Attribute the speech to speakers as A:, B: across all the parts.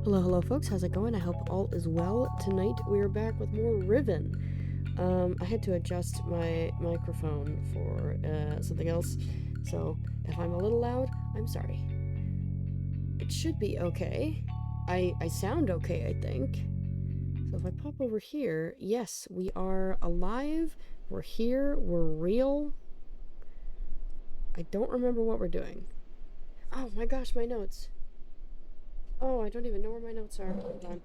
A: Hello, hello folks, how's it going? I hope all is well. Tonight we are back with more Riven. I had to adjust my microphone for something else, so if I'm a little loud, I'm sorry. It should be okay. I sound okay, I think. So if I pop over here, yes, we are alive, we're here, we're real. I don't remember what we're doing. Oh my gosh, my notes. Oh, I don't even know where my notes are. Hold on.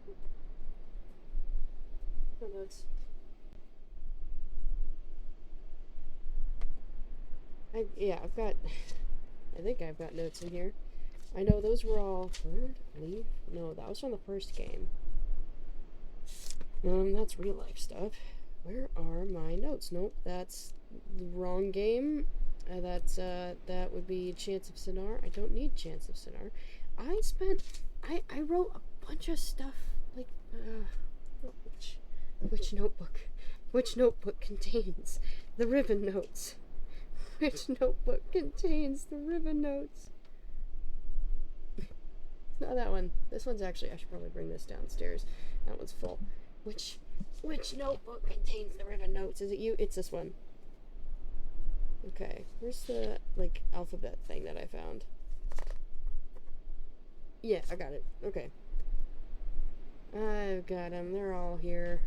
A: My notes. I've got, I think I've got notes in here. I know those were all, third, leaf? No, that was from the first game. That's real life stuff. Where are my notes? Nope, that's the wrong game. That would be Chance of Sinar. I don't need Chance of Sinar. I wrote a bunch of stuff, like, which notebook? Which notebook contains the Riven notes? Which notebook contains the Riven notes? It's not that one. This one's actually, I should probably bring this downstairs. That one's full. Which notebook contains the Riven notes? Is it you? It's this one. Okay, where's the, like, alphabet thing that I found? Yeah, I got it. Okay. I've got them. They're all here.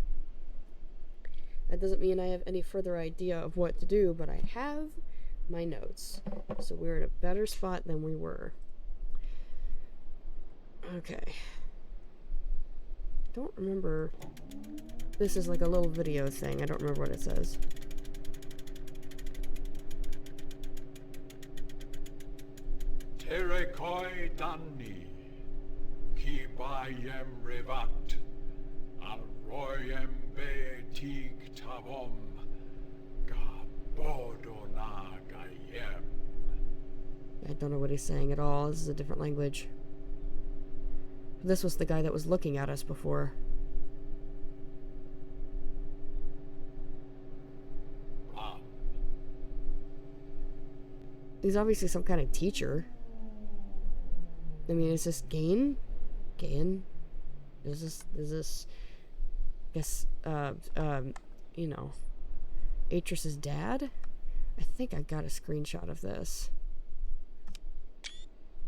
A: That doesn't mean I have any further idea of what to do, but I have my notes. So we're in a better spot than we were. Okay. I don't remember. This is like a little video thing. I don't remember what it says.
B: Terekoi Danni, ki bayem revat, alroyem beetig tavom, gabodona gayem.
A: I don't know what he's saying at all. This is a different language. This was the guy that was looking at us before. He's obviously some kind of teacher. I mean, is this Gain? Gain? Is this, I guess, you know, Atris's dad? I think I got a screenshot of this.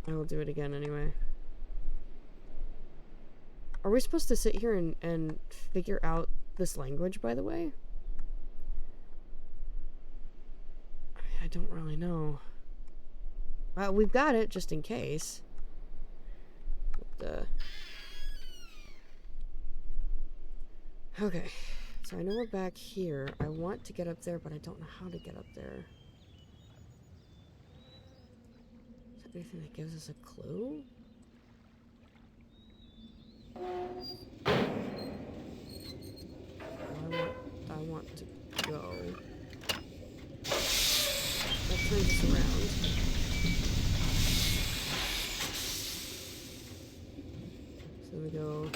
A: I will do it again anyway. Are we supposed to sit here and figure out this language, by the way? I don't really know. We've got it, just in case. Okay, so I know we're back here. I want to get up there, but I don't know how to get up there. Is there anything that gives us a clue? I want to go. That turns us around. So we go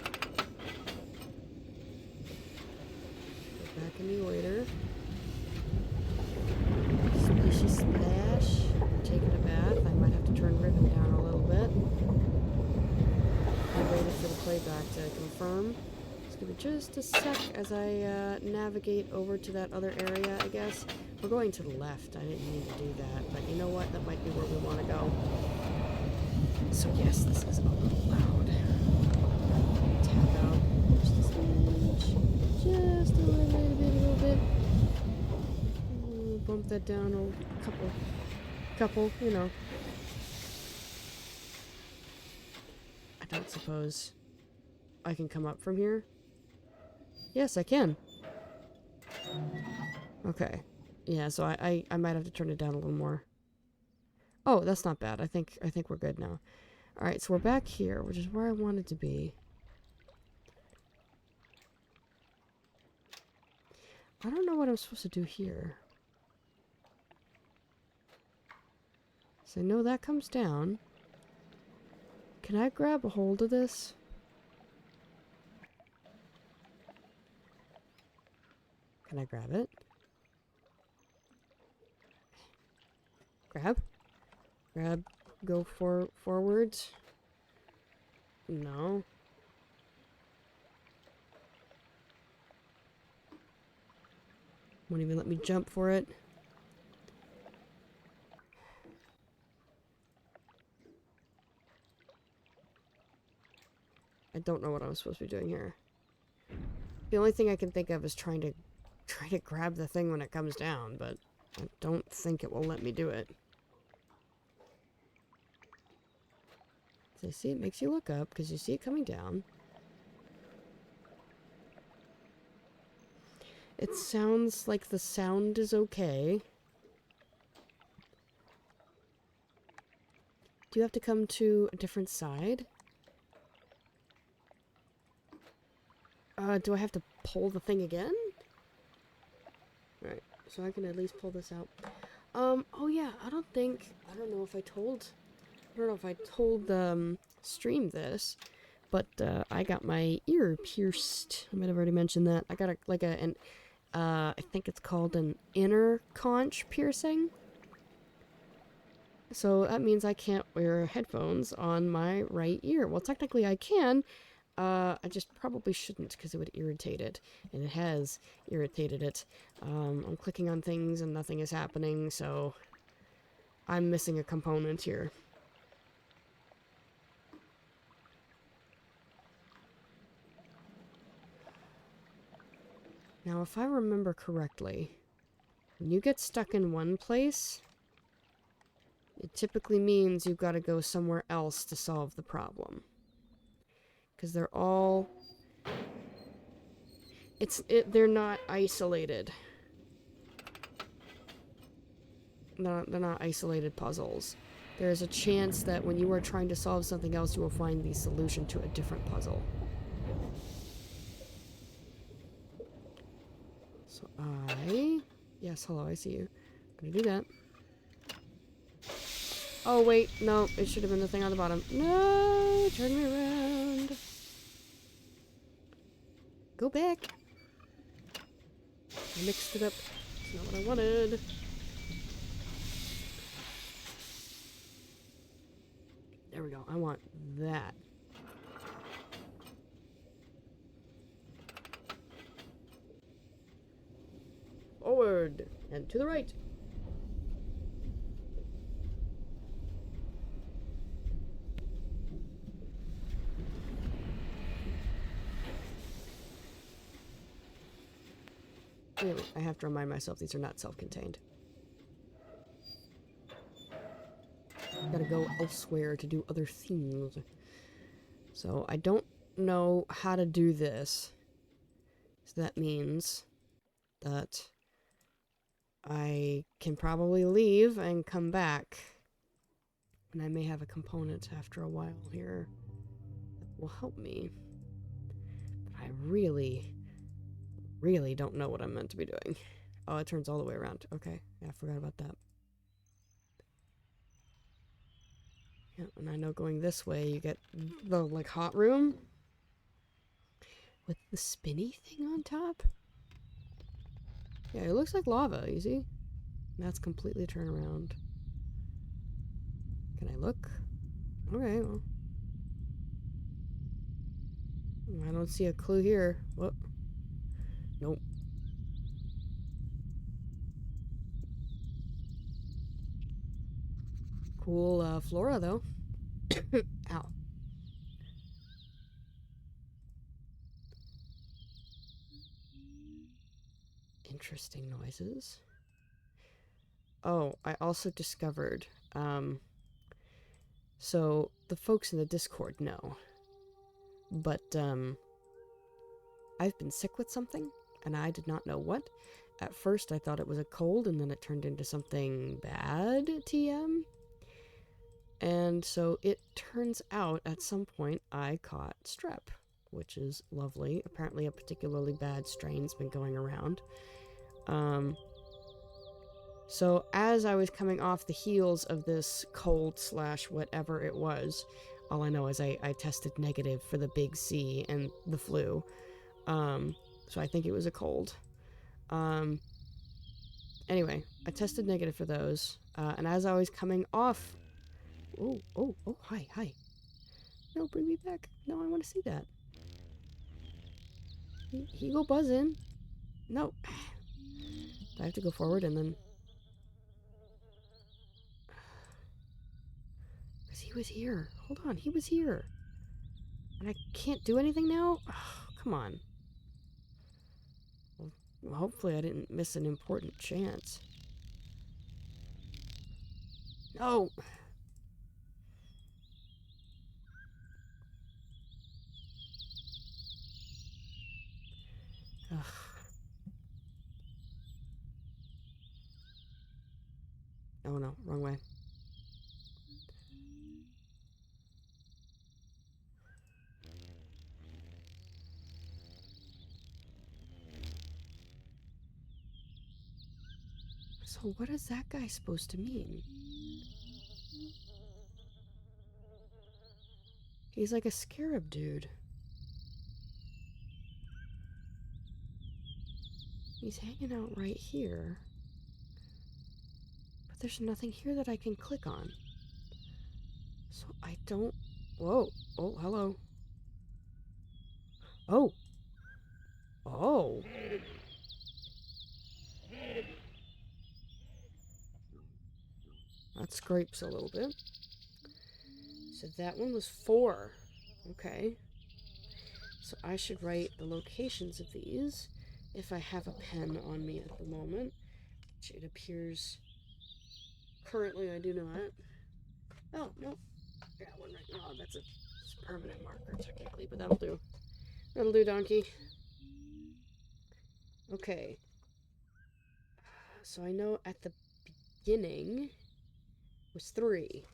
A: back in the order. Splashy splash. Taking a bath. I might have to turn Riven down a little bit. I waited for the playback to confirm. Just give it just a sec as I navigate over to that other area, I guess. We're going to the left. I didn't mean to do that, but you know what? That might be where we want to go. So yes, this is a little loud. Tap out just a smidge. Just a little bit. Bump that down a couple, you know. I don't suppose I can come up from here. Yes, I can. Okay. Yeah, so I might have to turn it down a little more. Oh, that's not bad. I think we're good now. Alright, so we're back here, which is where I wanted to be. I don't know what I'm supposed to do here. So I know that comes down. Can I grab a hold of this? Can I grab it? Grab, go forwards. No. Won't even let me jump for it. I don't know what I'm supposed to be doing here. The only thing I can think of is trying to grab the thing when it comes down, but I don't think it will let me do it. So see, it makes you look up because you see it coming down. It sounds like the sound is okay. Do you have to come to a different side? Do I have to pull the thing again? Right, so I can at least pull this out. Oh yeah, I don't know if I told stream this, but, I got my ear pierced. I might have already mentioned that. I got I think it's called an inner conch piercing. So that means I can't wear headphones on my right ear. Well, technically I can. I just probably shouldn't because it would irritate it. And it has irritated it. I'm clicking on things and nothing is happening, so I'm missing a component here. Now, if I remember correctly, when you get stuck in one place, it typically means you've got to go somewhere else to solve the problem. Because they're all... they're not isolated. They're not isolated puzzles. There's a chance that when you are trying to solve something else, you will find the solution to a different puzzle. So yes, hello, I see you. I'm gonna do that. Oh, wait, no, it should have been the thing on the bottom. No, turn me around. Go back. I mixed it up. It's not what I wanted. There we go. I want that. Forward and to the right. Anyway, I have to remind myself these are not self-contained. Gotta go elsewhere to do other things. So I don't know how to do this. So that means that I can probably leave and come back. And I may have a component after a while here that will help me. But I really don't know what I'm meant to be doing. Oh, it turns all the way around. Okay, yeah, I forgot about that. Yeah, and I know going this way, you get the, like, hot room with the spinny thing on top. Yeah, it looks like lava, you see? And that's completely turned around. Can I look? Okay, well. I don't see a clue here. What? Nope. Cool, flora, though. Ow. Interesting noises. Oh, I also discovered, so the folks in the Discord know, but, I've been sick with something, and I did not know what. At first, I thought it was a cold, and then it turned into something bad, TM. And so it turns out, at some point, I caught strep, which is lovely. Apparently a particularly bad strain's been going around. So as I was coming off the heels of this cold / whatever it was, all I know is I tested negative for the big C and the flu. So I think it was a cold. Anyway, I tested negative for those. And as I was coming off... Oh, hi. No, bring me back. No, I want to see that. He go buzzing. No. Do I have to go forward and then... Because he was here. Hold on, he was here. And I can't do anything now? Oh, come on. Well, hopefully I didn't miss an important chance. No! Ugh. Oh no, wrong way. So what is that guy supposed to mean? He's like a scarab dude. He's hanging out right here. But there's nothing here that I can click on. So I don't... Whoa. Oh, hello. Oh. Oh. That scrapes a little bit. So that one was 4. Okay. So I should write the locations of these if I have a pen on me at the moment. Which it appears currently I do not. Oh, no. I got one right now. Oh, that's a permanent marker technically, but that'll do. That'll do, donkey. Okay. So I know at the beginning was 3.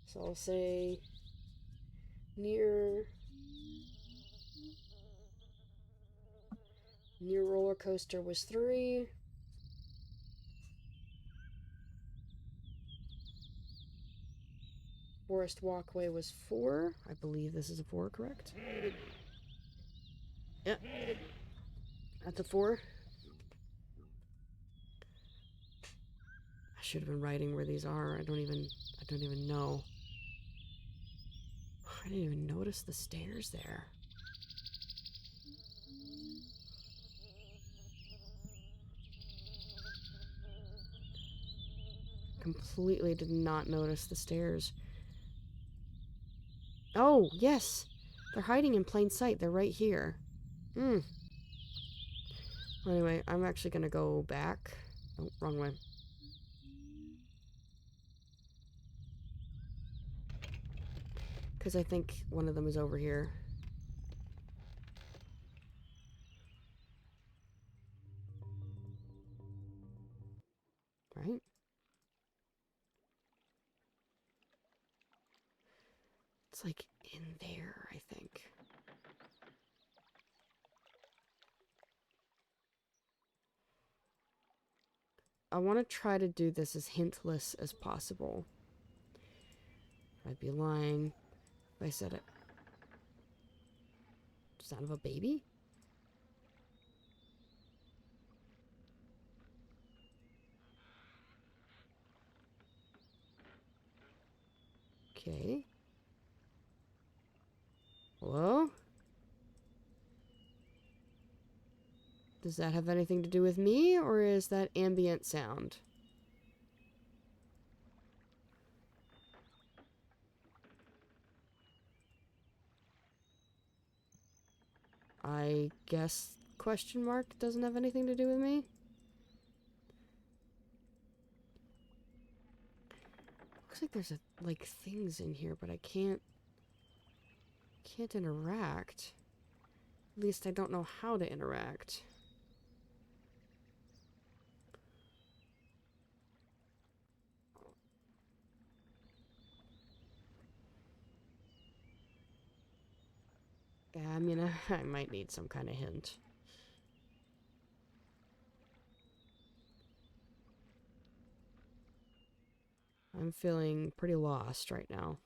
A: So I'll say near roller coaster was 3. Forest walkway was 4. I believe this is a 4, correct? Yeah. At the 4. I should have been writing where these are. I don't even know. I didn't even notice the stairs there. Completely did not notice the stairs. Oh, yes! They're hiding in plain sight. They're right here. Anyway, I'm actually gonna go back. Oh, wrong way. Because I think one of them is over here. Right? It's like in there, I think. I want to try to do this as hintless as possible. I'd be lying if I said it. Sound of a baby? Okay. Hello? Does that have anything to do with me, or is that ambient sound? I guess question mark doesn't have anything to do with me? Looks like there's like things in here, but I can't interact. At least I don't know how to interact. Yeah, I mean, I might need some kind of hint. I'm feeling pretty lost right now.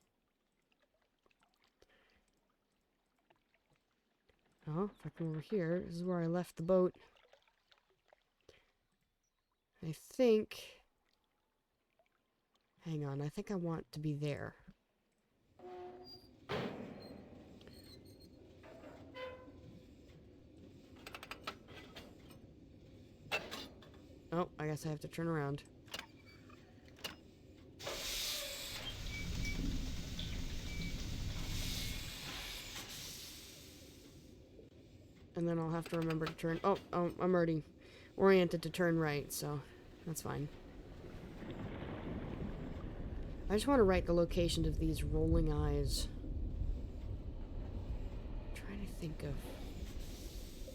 A: Oh, if I come over here, this is where I left the boat. I think... Hang on, I think I want to be there. Oh, I guess I have to turn around. And then I'll have to remember to turn... Oh, I'm already oriented to turn right, so that's fine. I just want to write the location of these rolling eyes. I'm trying to think of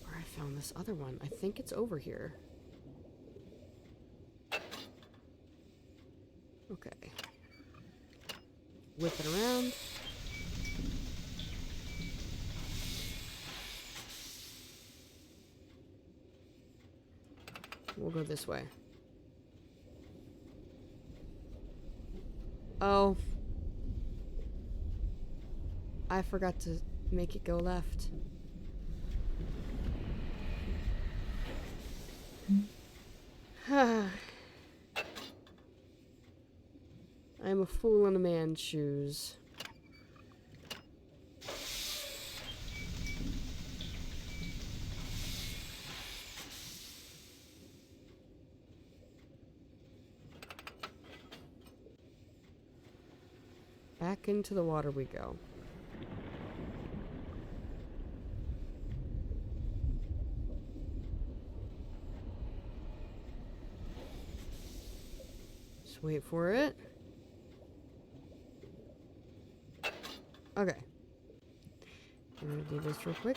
A: where I found this other one. I think it's over here. Okay. Whip it around. We'll go this way. Oh. I forgot to make it go left. I am a fool in a man's shoes. Back into the water we go. Just wait for it. Okay. I'm gonna do this real quick.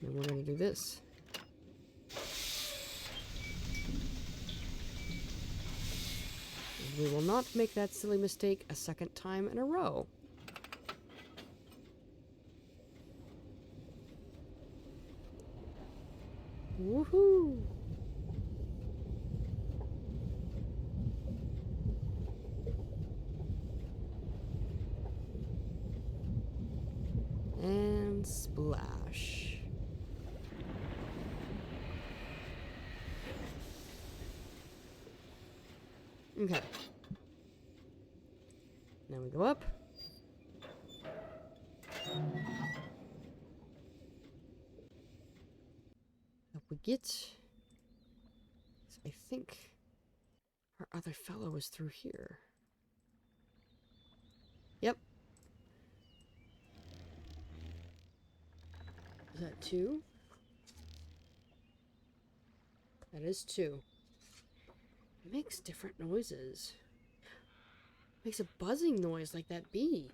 A: Then we're gonna do this. We will not make that silly mistake a second time in a row. Woohoo! And splash. Okay. Now we go up. Up we get. So I think our other fellow is through here. Yep. Is that 2? That is 2. It makes different noises. It makes a buzzing noise like that bee.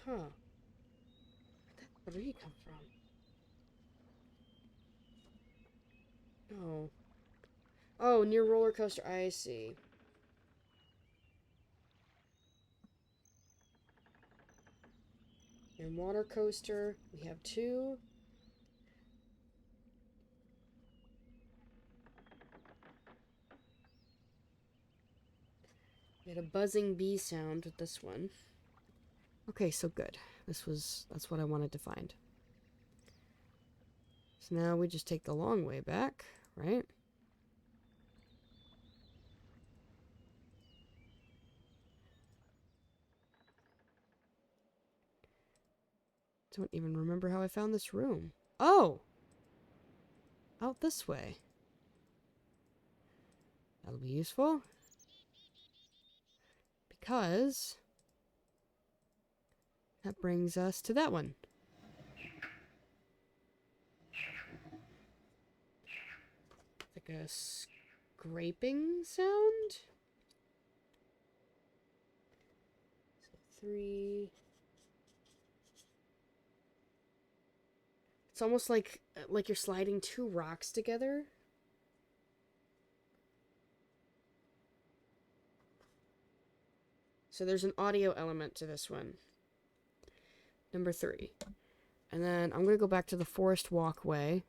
A: Huh. Where'd that 3 come from? No. Oh, near roller coaster. I see. And water coaster, we have 2. We had a buzzing bee sound with this one. Okay, so good. That's what I wanted to find. So now we just take the long way back, right? Don't even remember how I found this room. Oh! Out this way. That'll be useful. Because that brings us to that one. Like a scraping sound? So 3. It's almost like you're sliding 2 rocks together. So there's an audio element to this one. Number 3. And then I'm going to go back to the forest walkway.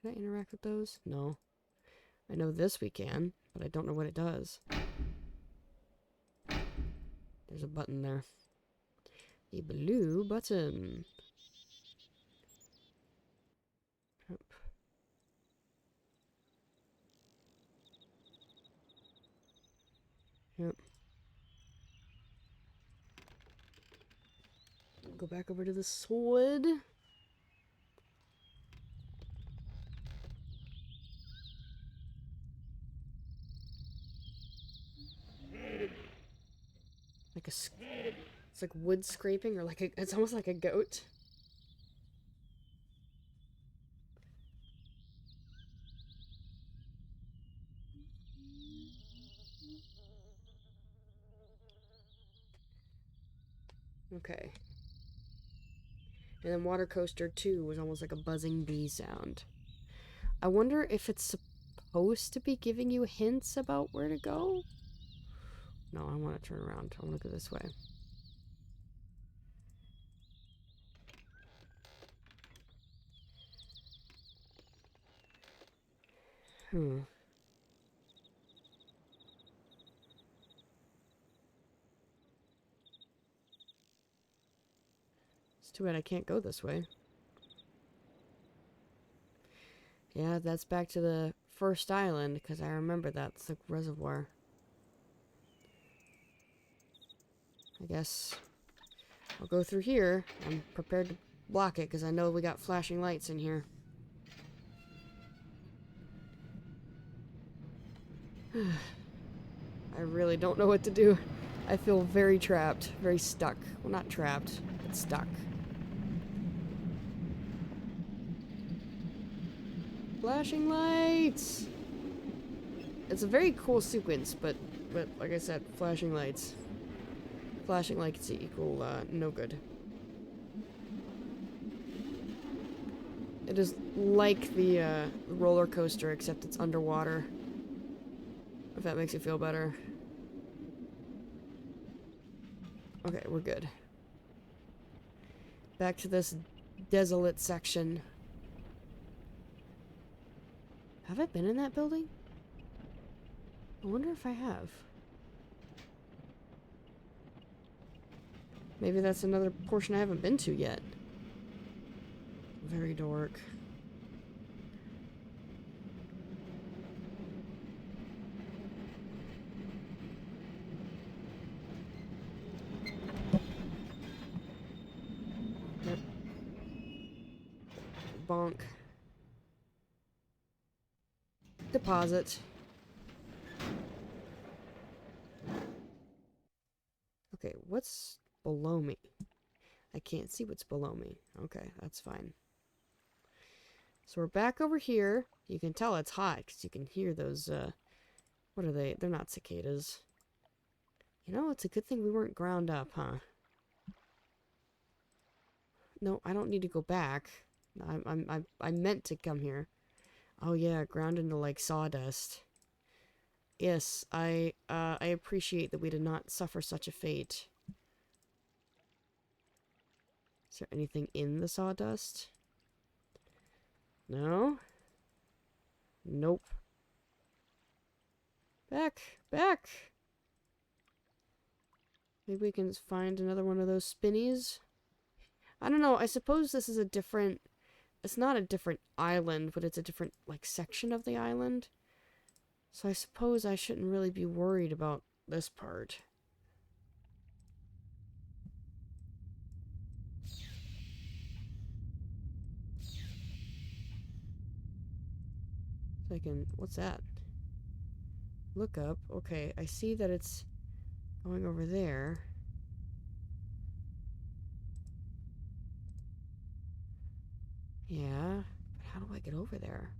A: Can I interact with those? No. I know this we can, but I don't know what it does. There's a button there. A blue button. Yep. Yep. Go back over to the sword. Like it's like wood scraping, or like it's almost like a goat. Okay. And then Water Coaster 2 was almost like a buzzing bee sound. I wonder if it's supposed to be giving you hints about where to go? No, I want to turn around. I want to go this way. Hmm. It's too bad I can't go this way. Yeah, that's back to the first island, because I remember that's the reservoir. I guess I'll go through here. I'm prepared to block it, because I know we got flashing lights in here. I really don't know what to do. I feel very trapped, very stuck. Well, not trapped, but stuck. Flashing lights! It's a very cool sequence, but like I said, flashing lights. Flashing lights equal no good. It is like the roller coaster, except it's underwater. If that makes you feel better. Okay, we're good. Back to this desolate section. Have I been in that building? I wonder if I have. Maybe that's another portion I haven't been to yet. Very dark. Yep. Bonk. Deposit. Okay, what's below me? I can't see what's below me. Okay, that's fine. So we're back over here. You can tell it's hot because you can hear those, what are they? They're not cicadas. You know, it's a good thing we weren't ground up, huh? No, I don't need to go back. I meant to come here. Oh yeah, ground into like sawdust. Yes, I appreciate that we did not suffer such a fate. Is there anything in the sawdust? No? Nope. Back! Back! Maybe we can find another one of those spinnies? I don't know, I suppose this is a different... It's not a different island, but it's a different, like, section of the island. So I suppose I shouldn't really be worried about this part. So I can... What's that? Look up. Okay, I see that it's going over there. Yeah, but how do I get over there?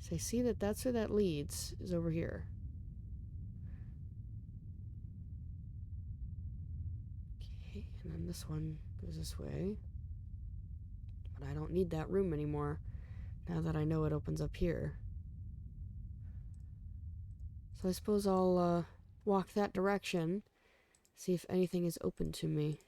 A: So I see that that's where that leads, is over here. Okay, and then this one goes this way. But I don't need that room anymore, now that I know it opens up here. So I suppose I'll, walk that direction, see if anything is open to me.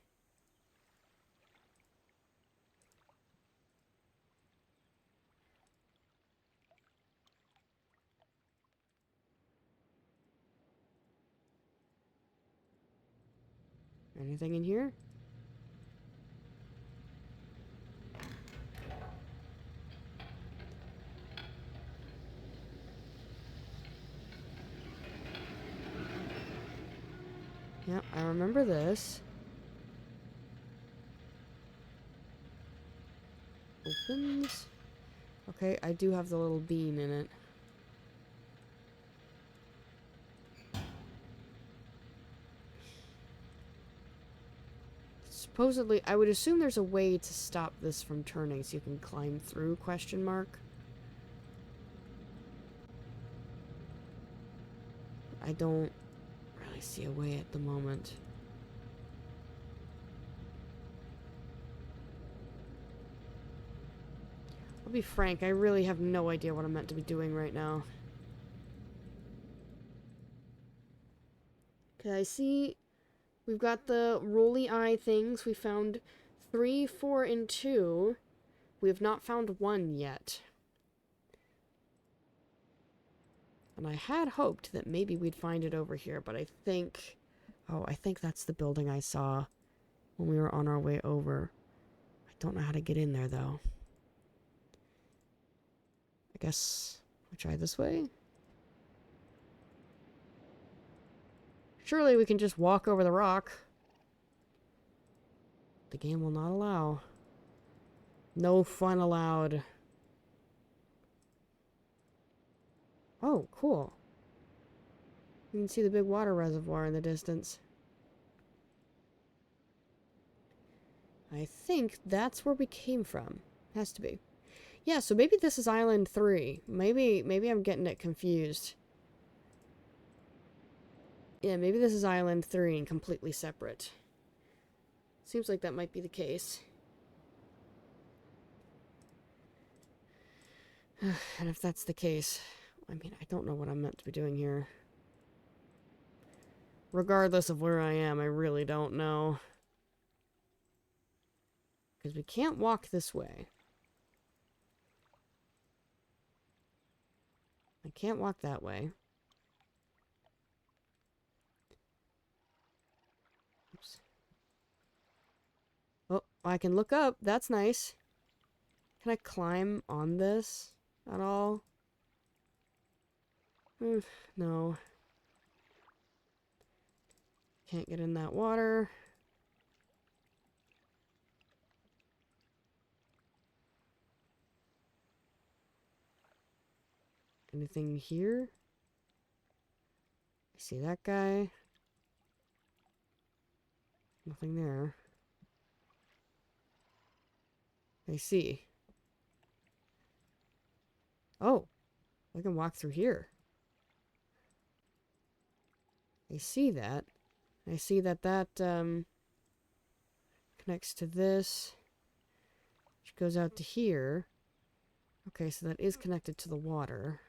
A: Anything in here? Yep, I remember this. opens. Okay, I do have the little bean in it. Supposedly, I would assume there's a way to stop this from turning so you can climb through, question mark. I don't really see a way at the moment. I'll be frank, I really have no idea what I'm meant to be doing right now. Okay, I see we've got the rolly eye things. We found 3, 4, and 2. We have not found 1 yet. And I had hoped that maybe we'd find it over here, but I think... Oh, I think that's the building I saw when we were on our way over. I don't know how to get in there, though. I guess we try this way? Surely we can just walk over the rock. The game will not allow. No fun allowed. Oh, cool. You can see the big water reservoir in the distance. I think that's where we came from. Has to be. Yeah, so maybe this is Island 3. Maybe I'm getting it confused. Yeah, maybe this is Island 3 and completely separate. Seems like that might be the case. And if that's the case, I mean, I don't know what I'm meant to be doing here. Regardless of where I am, I really don't know. Because we can't walk this way. I can't walk that way. Oops. Oh, I can look up. That's nice. Can I climb on this at all? No. Can't get in that water. Anything here? I see that guy. Nothing there. I see. Oh, I can walk through here. I see that. I see that connects to this, which goes out to here. Okay, so that is connected to the water.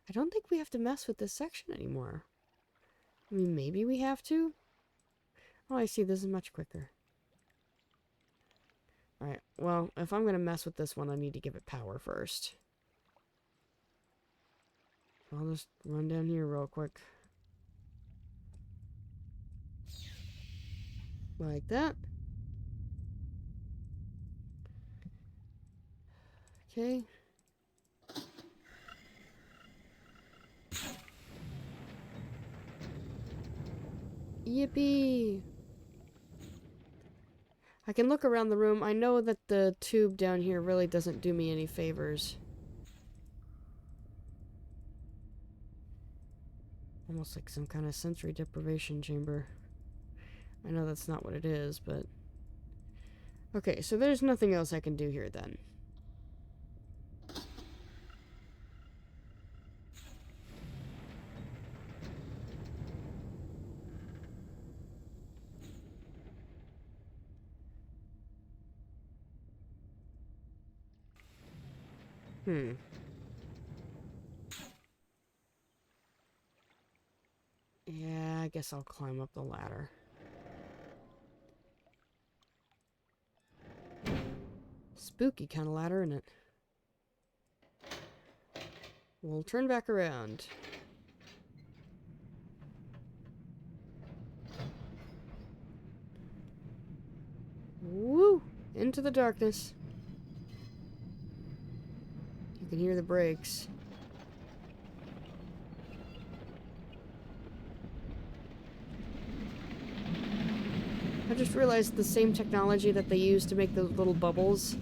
A: I don't think we have to mess with this section anymore. I mean, maybe we have to? Oh, I see. This is much quicker. Alright, well, if I'm going to mess with this one, I need to give it power first. I'll just run down here real quick. Like that. Okay. Yippee! I can look around the room. I know that the tube down here really doesn't do me any favors. Almost like some kind of sensory deprivation chamber. I know that's not what it is, but... Okay, so there's nothing else I can do here then. Yeah, I guess I'll climb up the ladder. Spooky kind of ladder, isn't it? We'll turn back around. Woo! Into the darkness. You can hear the brakes. I just realized the same technology that they use to make those little bubbles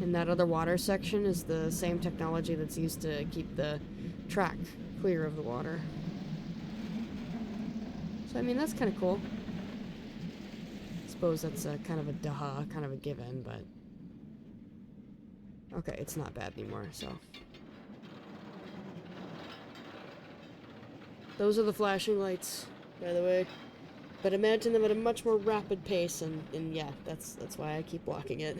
A: And that other water section is the same technology that's used to keep the track clear of the water. So, I mean, that's kind of cool. I suppose that's a kind of a duh, kind of a given, but... Okay, it's not bad anymore, so... Those are the flashing lights, by the way. But imagine them at a much more rapid pace, and yeah, that's why I keep blocking it.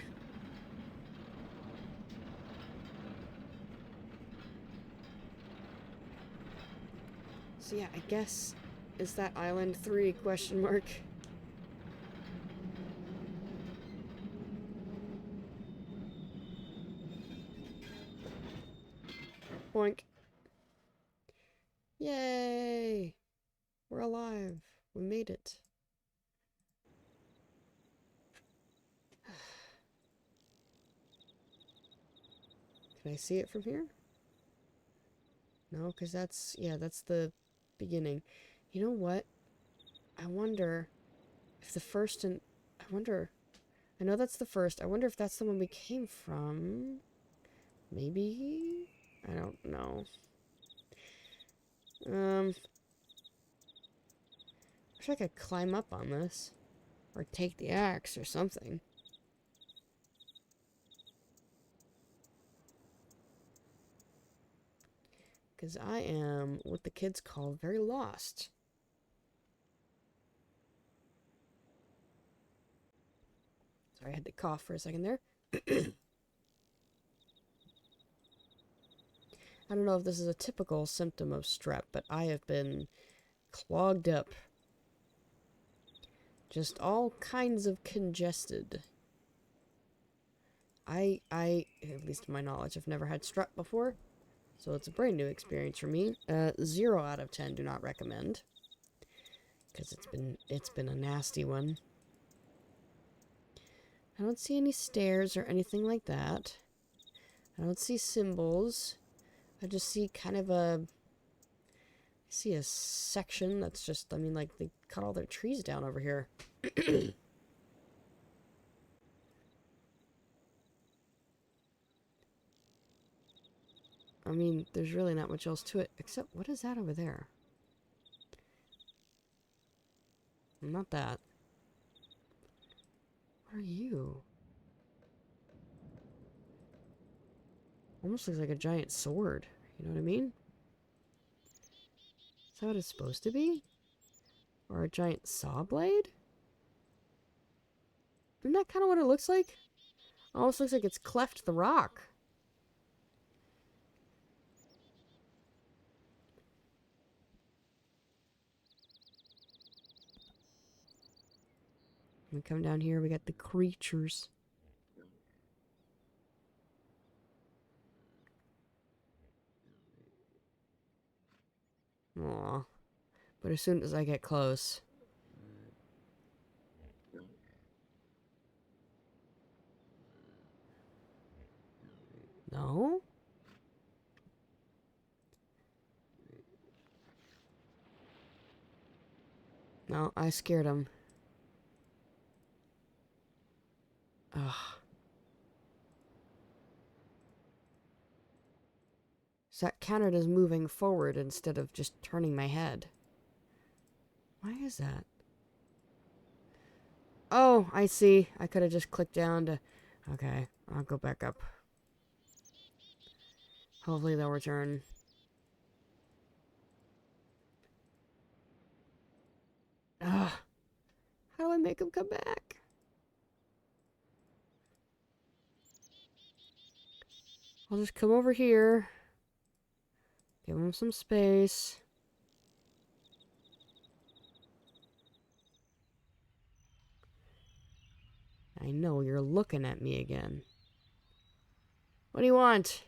A: So yeah, I guess... Is that Island 3, question mark? Boink. Yay! We're alive. We made it. Can I see it from here? No, because that's... Yeah, that's the beginning. You know what? I wonder if the first and... I wonder... I know that's the first. I wonder if that's the one we came from. Maybe? I don't know. Wish I could climb up on this. Or take the axe or something. Because I am what the kids call very lost. Sorry, I had to cough for a second there. I don't know if this is a typical symptom of strep, but I have been clogged up. Just all kinds of congested. I, at least to my knowledge, have never had strep before. So it's a brand new experience for me. 0 out of 10 do not recommend. Because it's been a nasty one. I don't see any stairs or anything like that. I don't see symbols. I just see kind of a... I see a section that's just... I mean, like, they cut all their trees down over here. I mean, there's really not much else to it. Except, what is that over there? Not that. What are you? Almost looks like a giant sword. You know what I mean? Is that what it's supposed to be? Or a giant saw blade? Isn't that kind of what it looks like? Almost looks like it's cleft the rock. We come down here, we got the creatures. Aw. But as soon as I get close... No? No, I scared him. Ugh. So that counted as moving forward instead of just turning my head. Why is that? Oh, I see. I could have just clicked down to... Okay, I'll go back up. Hopefully they'll return. Ugh. How do I make them come back? I'll just come over here. Give them some space. I know, you're looking at me again. What do you want?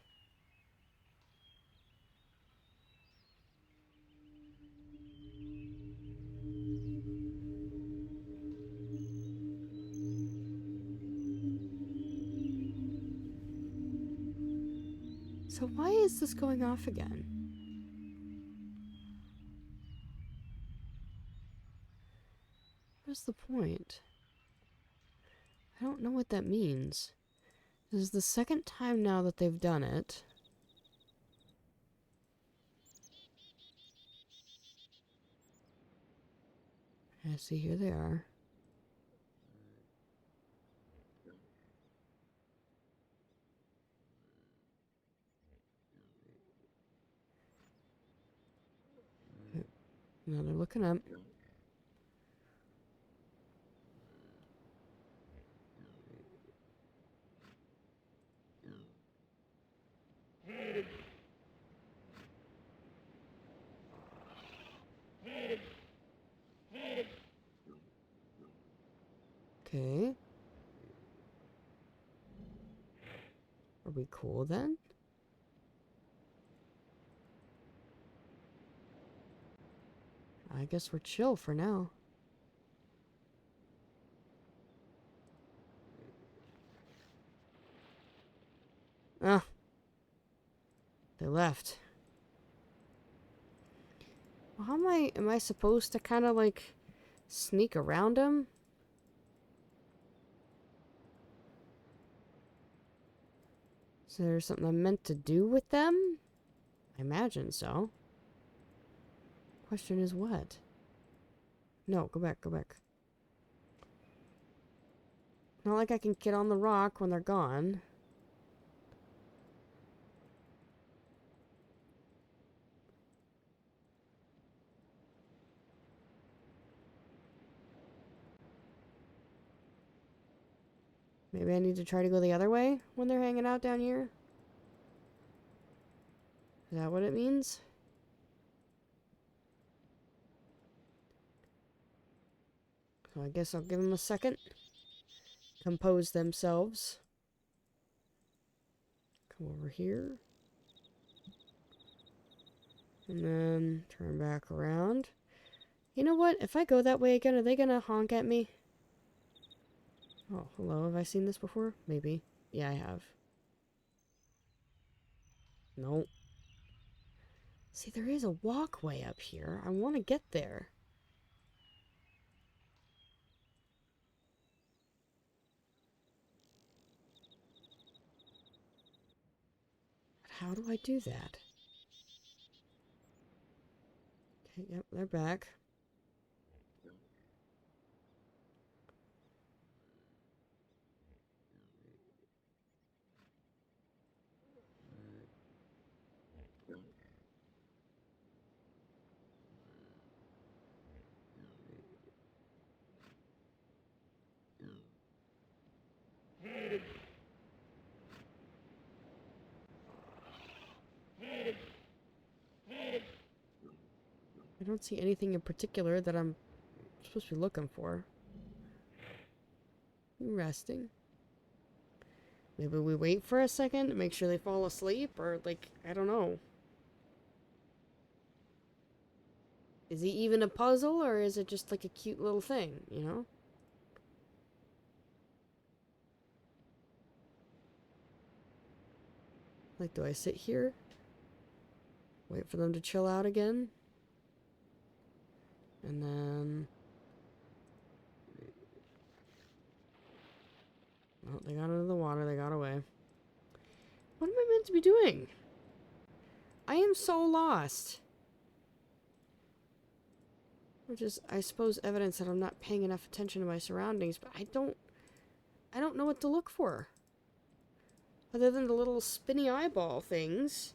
A: So why is this going off again? What's the point? I don't know what that means. This is the second time now that they've done it. I see, here they are. Now they're looking up. Okay. Are we cool then? I guess we're chill for now. Ah. They left. Well, how am I supposed to kind of like sneak around them? Is there something I'm meant to do with them? I imagine so. Question is what? No, go back, go back. Not like I can get on the rock when they're gone. Maybe I need to try to go the other way when they're hanging out down here? Is that what it means? So I guess I'll give them a second. Compose themselves. Come over here. And then turn back around. You know what? If I go that way again, are they gonna honk at me? Oh, hello. Have I seen this before? Maybe. Yeah, I have. Nope. See, there is a walkway up here. I want to get there. But how do I do that? Okay, yep, they're back. I don't see anything in particular that I'm supposed to be looking for. Resting. Maybe we wait for a second to make sure they fall asleep, or like, I don't know. Is he even a puzzle, or is it just like a cute little thing, you know? Like, do I sit here? Wait for them to chill out again? And then... Oh, they got into the water, they got away. What am I meant to be doing? I am so lost. Which is, I suppose, evidence that I'm not paying enough attention to my surroundings, but I don't know what to look for. Other than the little spinny eyeball things.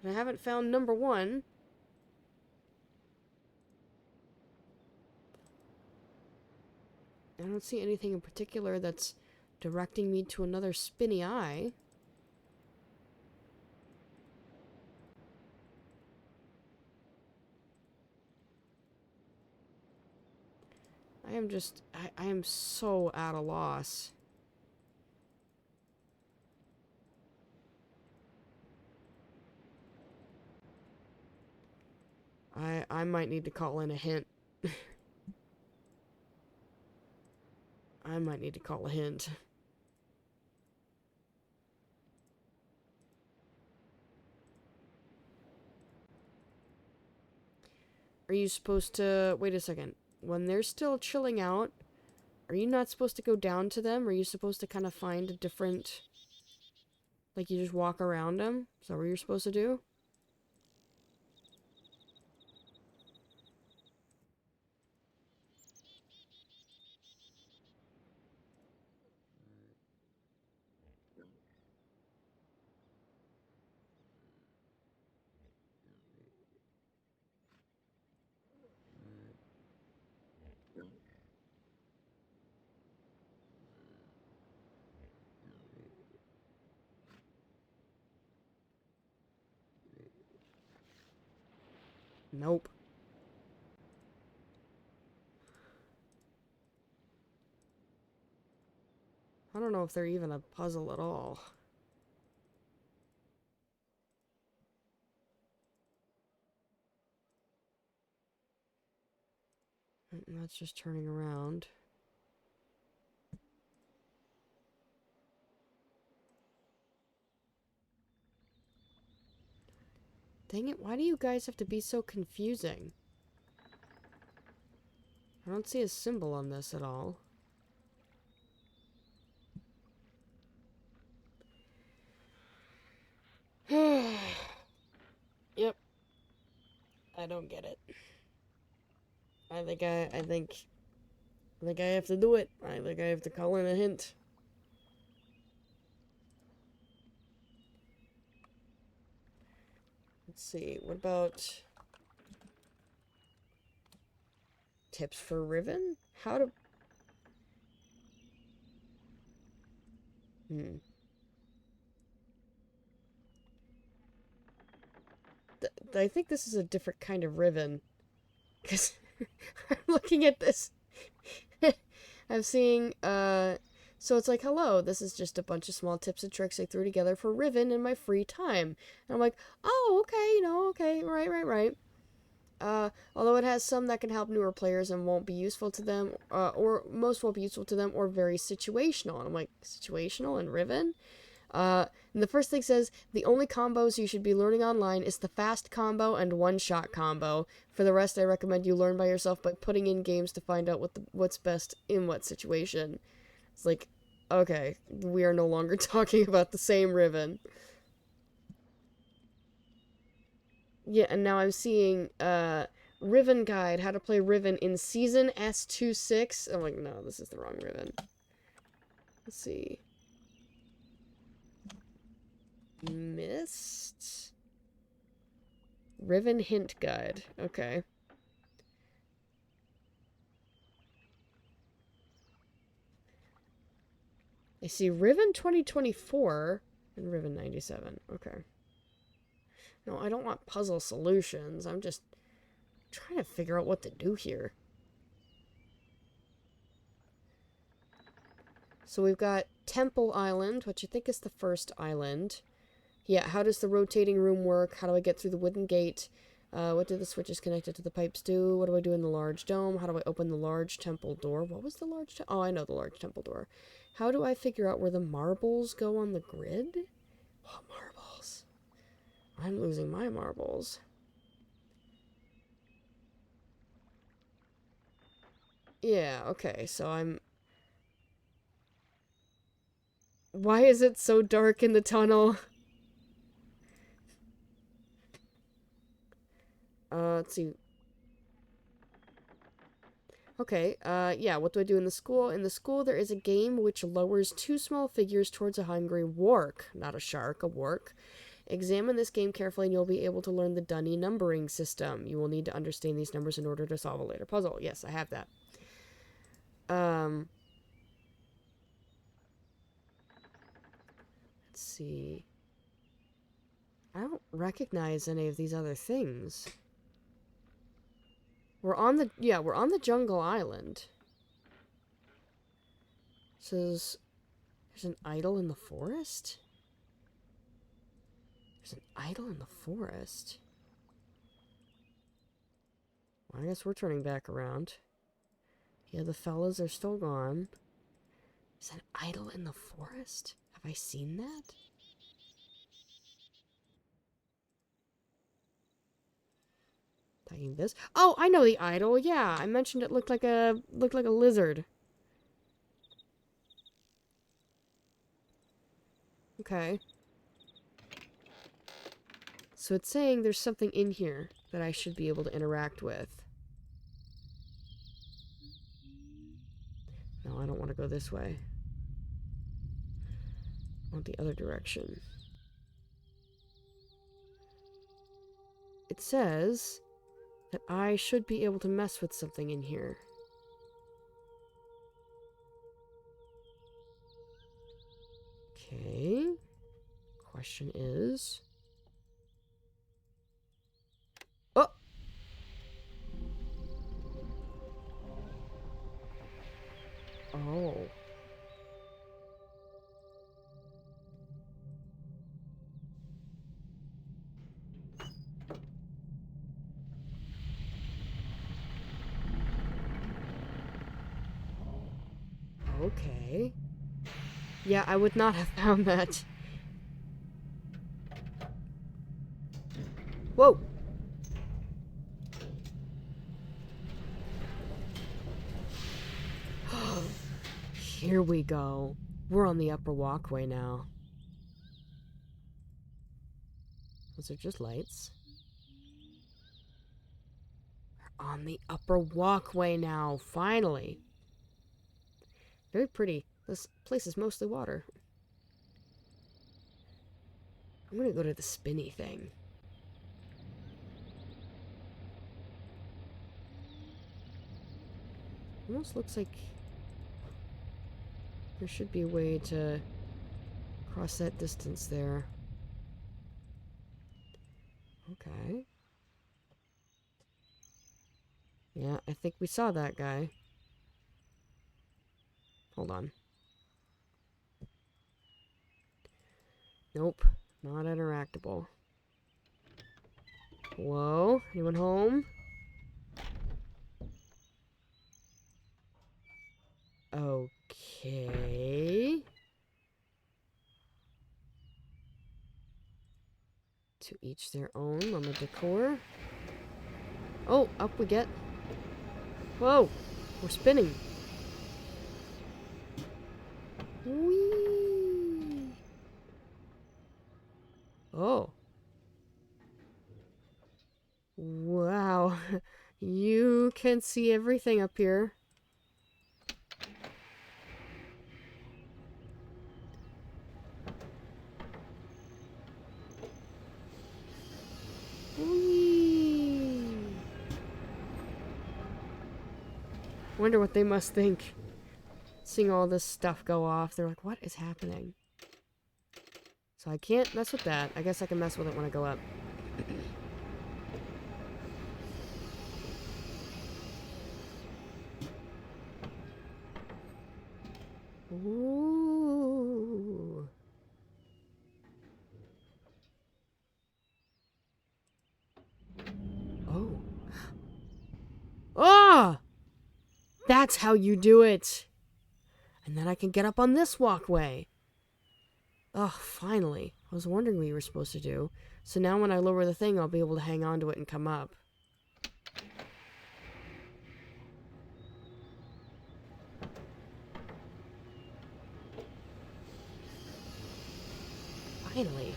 A: And I haven't found number one. I don't see anything in particular that's directing me to another spinny eye. I am just... I am so at a loss. I might need to call in a hint. I might need to call a hint. Are you supposed to... Wait a second. When they're still chilling out, Are you not supposed to go down to them? Are you supposed to kind of find a different... Like, you just walk around them? Is that what you're supposed to do? Nope. I don't know if they're even a puzzle at all. And that's just turning around. Dang it, why do you guys have to be so confusing? I don't see a symbol on this at all. Yep. I don't get it. I think I have to do it. I think I have to call in a hint. Let's see, what about tips for Riven? How to... I think this is a different kind of Riven. Because I'm looking at this. I'm seeing, so it's like, hello, this is just a bunch of small tips and tricks I threw together for Riven in my free time. And I'm like, oh, okay, okay, right. Although it has some that can help newer players and won't be useful to them, or most won't be useful to them, or very situational. And I'm like, situational in Riven? And the first thing says, the only combos you should be learning online is the fast combo and one-shot combo. For the rest, I recommend you learn by yourself by putting in games to find out what's best in what situation. It's like, okay, we are no longer talking about the same Riven. Yeah, and now I'm seeing, Riven Guide, how to play Riven in Season S26. I'm like, no, this is the wrong Riven. Let's see. Missed? Riven Hint Guide. Okay. I see Riven 2024 and Riven 97. Okay. No, I don't want puzzle solutions. I'm just trying to figure out what to do here. So we've got Temple Island, which I think is the first island. Yeah, how does the rotating room work? How do I get through the wooden gate? What do the switches connected to the pipes do? What do I do in the large dome? How do I open the large temple door? What was the large temple? Oh, I know the large temple door. How do I figure out where the marbles go on the grid? What marbles? I'm losing my marbles. Yeah, okay, so I'm... Why is it so dark in the tunnel? Let's see. Okay, yeah, what do I do in the school? In the school, there is a game which lowers two small figures towards a hungry wark. Not a shark, a wark. Examine this game carefully and you'll be able to learn the Dunny numbering system. You will need to understand these numbers in order to solve a later puzzle. Yes, I have that. Let's see. I don't recognize any of these other things. We're on the jungle island. It says there's an idol in the forest? There's an idol in the forest. Well, I guess we're turning back around. Yeah, the fellas are still gone. Is that an idol in the forest? Have I seen that? Taking this. Oh, I know the idol. Yeah, I mentioned it looked like a lizard. Okay. So it's saying there's something in here that I should be able to interact with. No, I don't want to go this way. I want the other direction. It says that I should be able to mess with something in here. Okay. Question is... Oh! Oh. Okay. Yeah, I would not have found that. Whoa! Here we go. We're on the upper walkway now. Those are just lights. We're on the upper walkway now, finally. Very pretty. This place is mostly water. I'm gonna go to the spinny thing. Almost looks like there should be a way to cross that distance there. Okay. Yeah, I think we saw that guy. Hold on. Nope. Not interactable. Whoa. Anyone home? Okay. To each their own on the decor. Oh, up we get. Whoa. We're spinning. Whee! Oh. Wow. You can see everything up here. Whee! Wonder what they must think. Seeing all this stuff go off. They're like, what is happening? So I can't mess with that. I guess I can mess with it when I go up. Ooh. Oh. Ah! That's how you do it! And then I can get up on this walkway. Oh, finally. I was wondering what you were supposed to do. So now when I lower the thing, I'll be able to hang on to it and come up. Finally.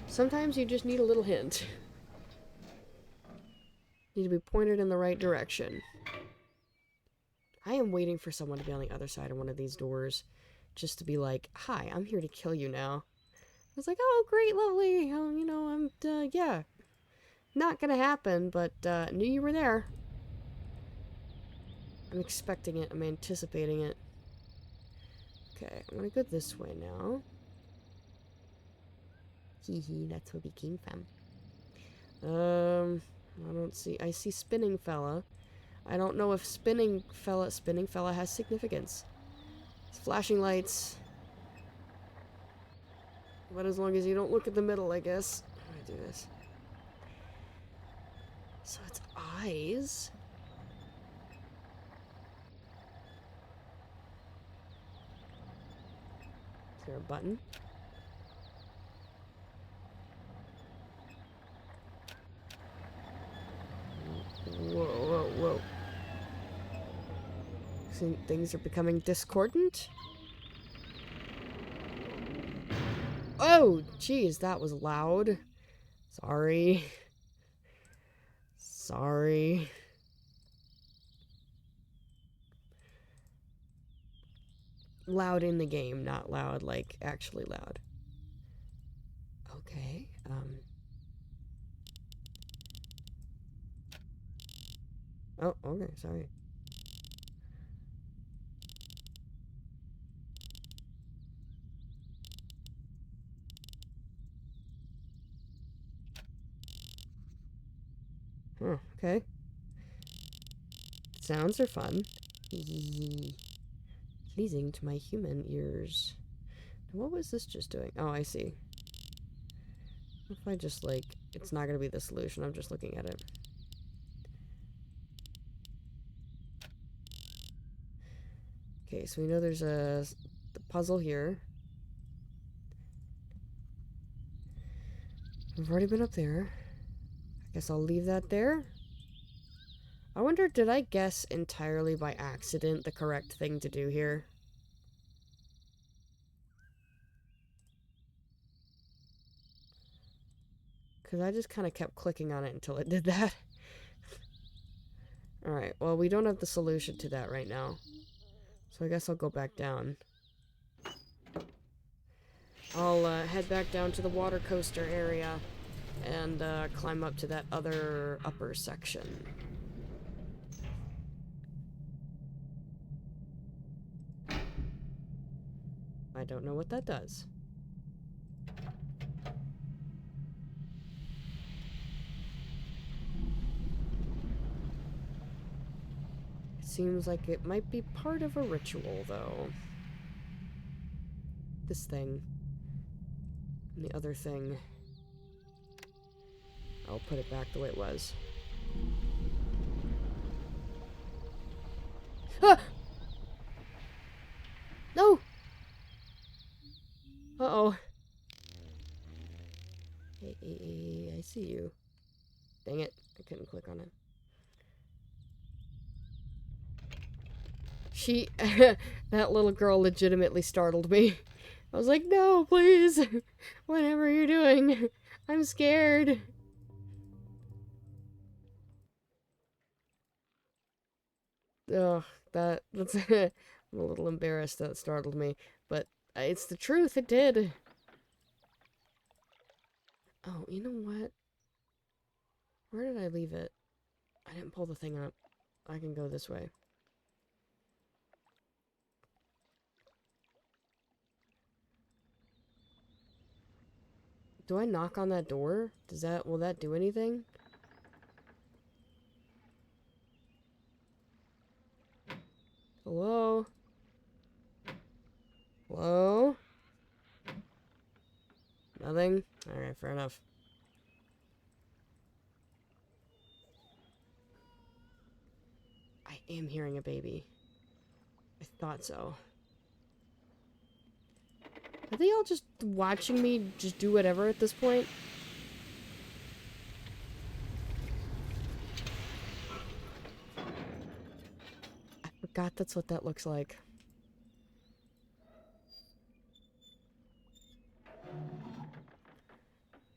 A: Sometimes you just need a little hint. Need to be pointed in the right direction. I am waiting for someone to be on the other side of one of these doors. Just to be like, hi, I'm here to kill you now. I was like, oh, great, lovely. Oh, you know, yeah. Not gonna happen, but, knew you were there. I'm expecting it. I'm anticipating it. Okay, I'm gonna go this way now. Hee hee, that's where we came from. I don't see... I see spinning fella. I don't know if spinning fella has significance. It's flashing lights. But as long as you don't look at the middle, I guess. I'm gonna do this. So it's eyes. Is there a button? Whoa, whoa, whoa. Things are becoming discordant? Whoa! Jeez, that was loud. Sorry. Sorry. Loud in the game, not loud, like, actually loud. Okay, Oh, okay, sorry. Huh, okay. Sounds are fun. Pleasing to my human ears. What was this just doing? Oh, I see. If I just, like, it's not gonna be the solution, I'm just looking at it. Okay, so we know there's the puzzle here. We've already been up there. I guess I'll leave that there. I wonder, did I guess entirely by accident the correct thing to do here? Because I just kind of kept clicking on it until it did that. Alright, well, we don't have the solution to that right now. So I guess I'll go back down. I'll head back down to the water coaster area and climb up to that other upper section. I don't know what that does. It seems like it might be part of a ritual, though. This thing. And the other thing. I'll put it back the way it was. Ah! No! Uh-oh. Hey, I see you. Dang it. I couldn't click on it. That little girl legitimately startled me. I was like, no, please. Whatever you're doing. I'm scared. Ugh, that's I'm a little embarrassed that it startled me, but it's the truth, it did. Oh, you know what? Where did I leave it? I didn't pull the thing up. I can go this way. Do I knock on that door? Will that do anything? Hello? Hello? Nothing? Alright, fair enough. I am hearing a baby. I thought so. Are they all just watching me just do whatever at this point? I forgot that's what that looks like.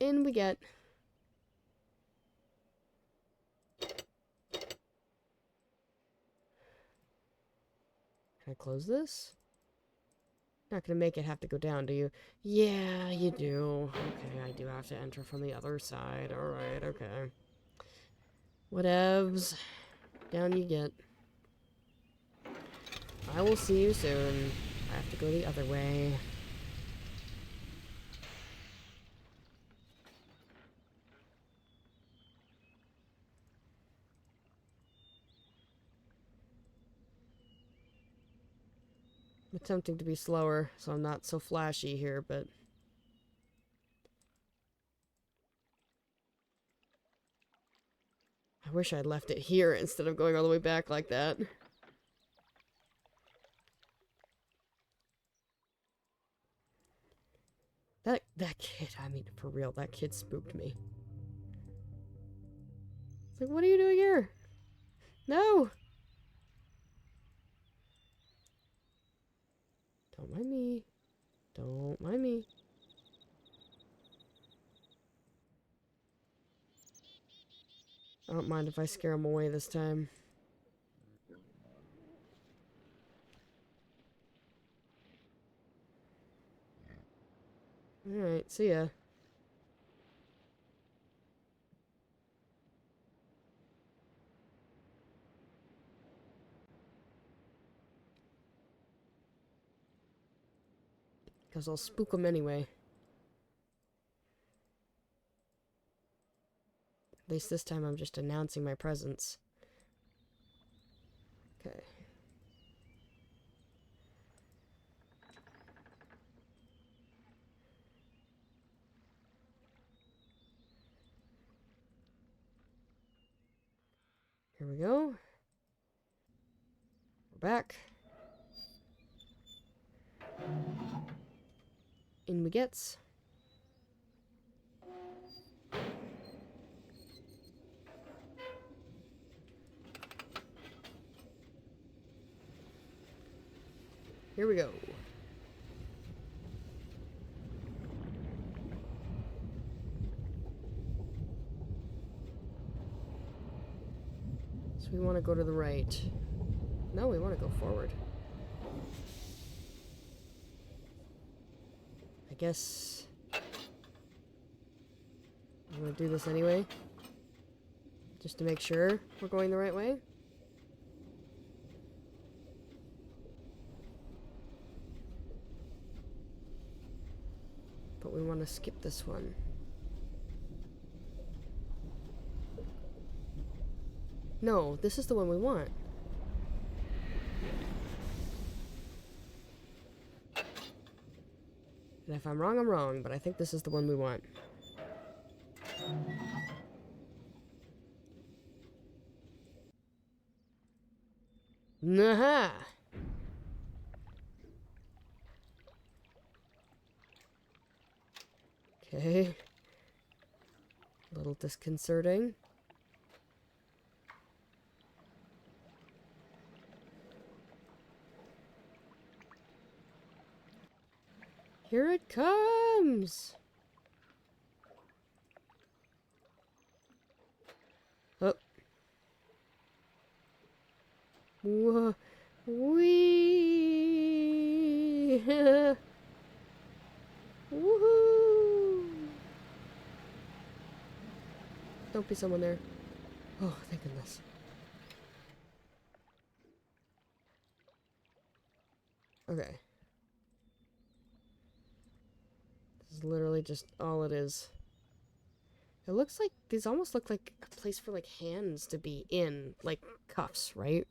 A: In we get. Can I close this? Not gonna make it have to go down, do you? Yeah, you do. Okay, I do have to enter from the other side. Alright, okay. Whatevs. Down you get. I will see you soon. I have to go the other way. I'm attempting to be slower, so I'm not so flashy here, but... I wish I'd left it here instead of going all the way back like that. That kid, I mean, for real, that kid spooked me. It's like, what are you doing here? No! Don't mind me. Don't mind me. I don't mind if I scare him away this time. Alright, see ya. Because I'll spook him anyway. At least this time I'm just announcing my presence. Okay. Here we go. We're back. In we gets. Here we go. So we want to go to the right. No, we want to go forward. I guess I'm going to do this anyway. Just to make sure we're going the right way. But we want to skip this one. No, this is the one we want. And if I'm wrong, I'm wrong, but I think this is the one we want. Naha! Okay. A little disconcerting. Here it comes! Oh. Whoa. Wee! Woohoo! Don't be someone there. Oh, thank goodness. Okay. This is literally just all it is. It looks like, these almost look like a place for like hands to be in, like cuffs, right?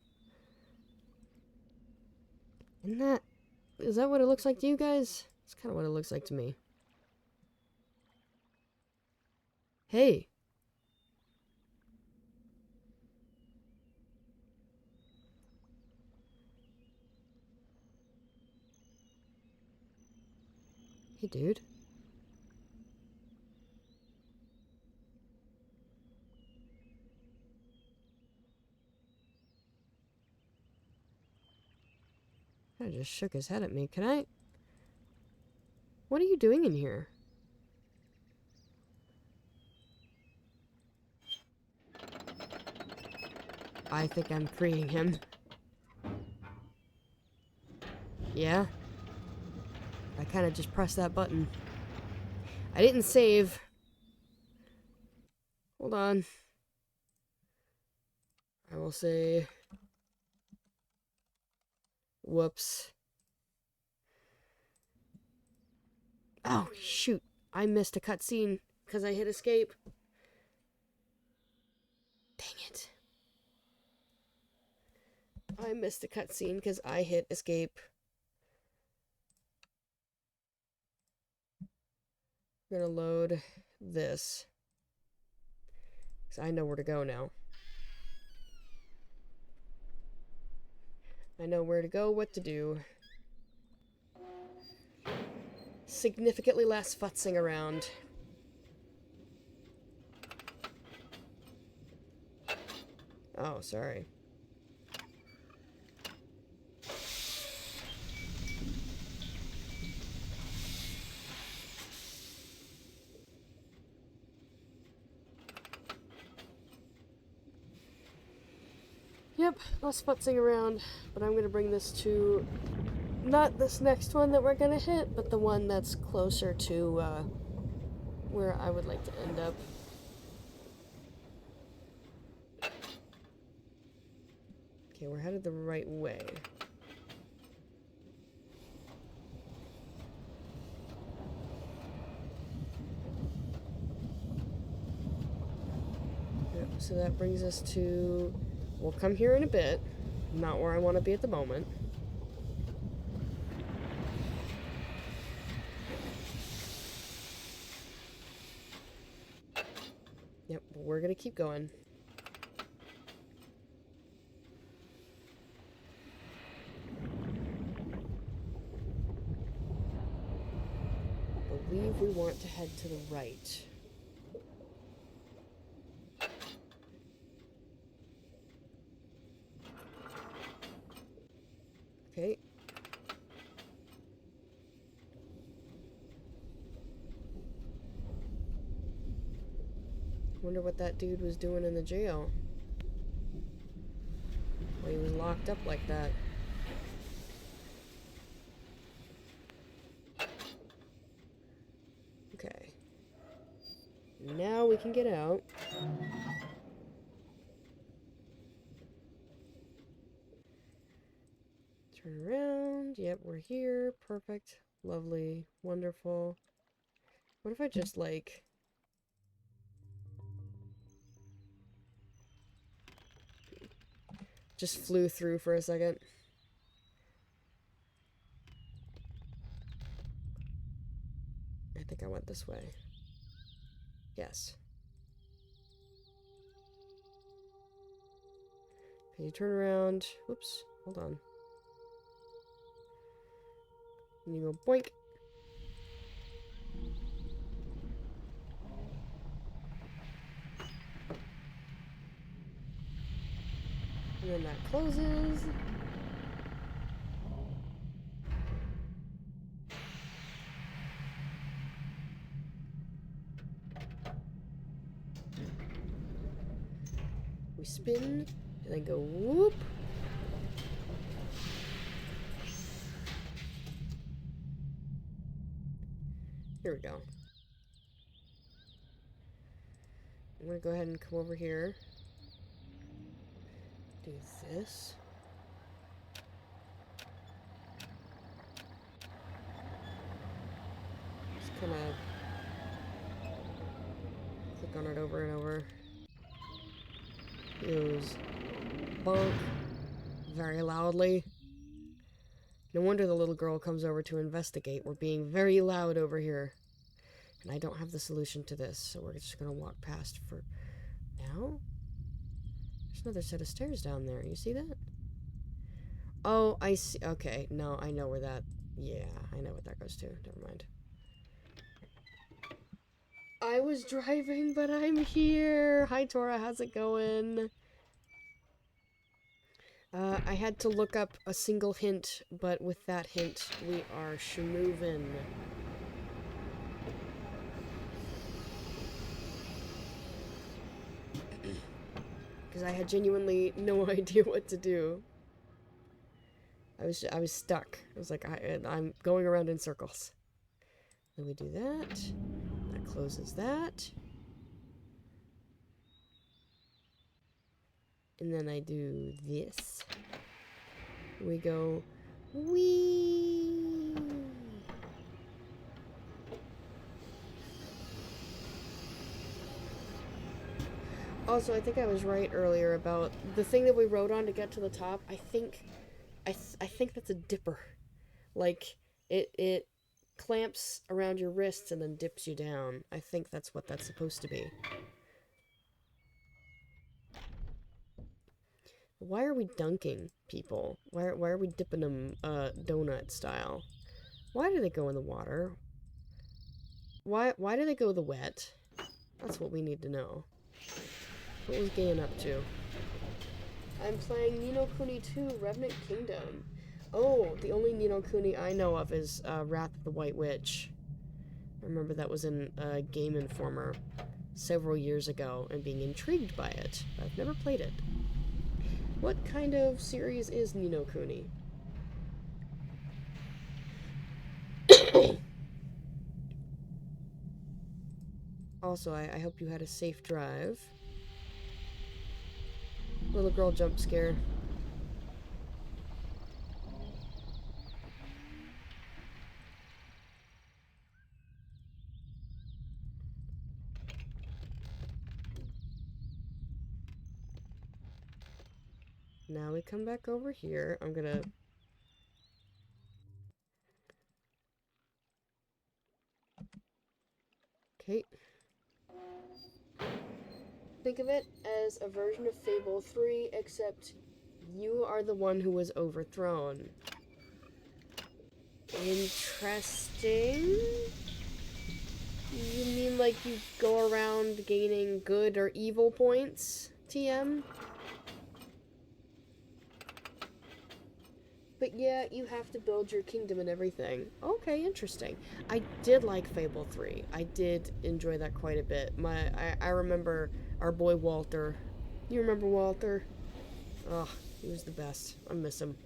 A: Is that what it looks like to you guys? It's kind of what it looks like to me. Hey! Hey, dude. Kinda just shook his head at me. Can I... What are you doing in here? I think I'm freeing him. Yeah? I kinda just pressed that button. I didn't save. Hold on. I will say... Whoops. Oh, shoot. I missed a cutscene because I hit escape. Dang it. I missed a cutscene because I hit escape. I'm gonna load this. Because I know where to go now. I know where to go, what to do. Significantly less futzing around. Oh, sorry. Yep, less futzing around, but I'm gonna bring this to not this next one that we're gonna hit, but the one that's closer to where I would like to end up. Okay, we're headed the right way. Yep, so that brings us to... We'll come here in a bit. Not where I want to be at the moment. Yep, but we're gonna keep going. I believe we want to head to the right. Okay. Wonder what that dude was doing in the jail. Why he was locked up like that. Okay. Now we can get out. Turn around. Yep, we're here. Perfect. Lovely. Wonderful. What if I just, like... just flew through for a second? I think I went this way. Yes. Can you turn around? Whoops. Hold on. And you go boink. And then that closes. We spin, and then go whoop. Here we go. I'm gonna go ahead and come over here. Do this. Just kind of click on it over and over. Use bonk very loudly. No wonder the little girl comes over to investigate. We're being very loud over here. And I don't have the solution to this, so we're just gonna walk past for now. There's another set of stairs down there. You see that? Oh, I see. Okay, no, I know where that... Yeah, I know what that goes to. Never mind. I was driving, but I'm here. Hi, Tora. How's it going? I had to look up a single hint, but with that hint, we are schmoovin'. Because I had genuinely no idea what to do. I was stuck. I was like, I'm going around in circles. Then we do that. That closes that. And then I do this. We go, wee. Also, I think I was right earlier about the thing that we rode on to get to the top. I think that's a dipper. Like, it clamps around your wrists and then dips you down. I think that's what that's supposed to be. Why are we dunking people? Why are we dipping them donut style? Why do they go in the water? Why do they go the wet? That's what we need to know. What was Gain up to? I'm playing Ni no Kuni 2 Revenant Kingdom. Oh, the only Ni no Kuni I know of is Wrath of the White Witch. I remember that was in Game Informer several years ago and being intrigued by it. I've never played it. What kind of series is Ni no Kuni? Also, I hope you had a safe drive. Little girl jump scare. Now we come back over here. I'm gonna... Okay. Think of it as a version of Fable 3, except you are the one who was overthrown. Interesting. You mean like you go around gaining good or evil points, TM? But yeah, you have to build your kingdom and everything. Okay, interesting. I did like Fable 3. I did enjoy that quite a bit. I remember our boy Walter. You remember Walter? Oh, he was the best. I miss him.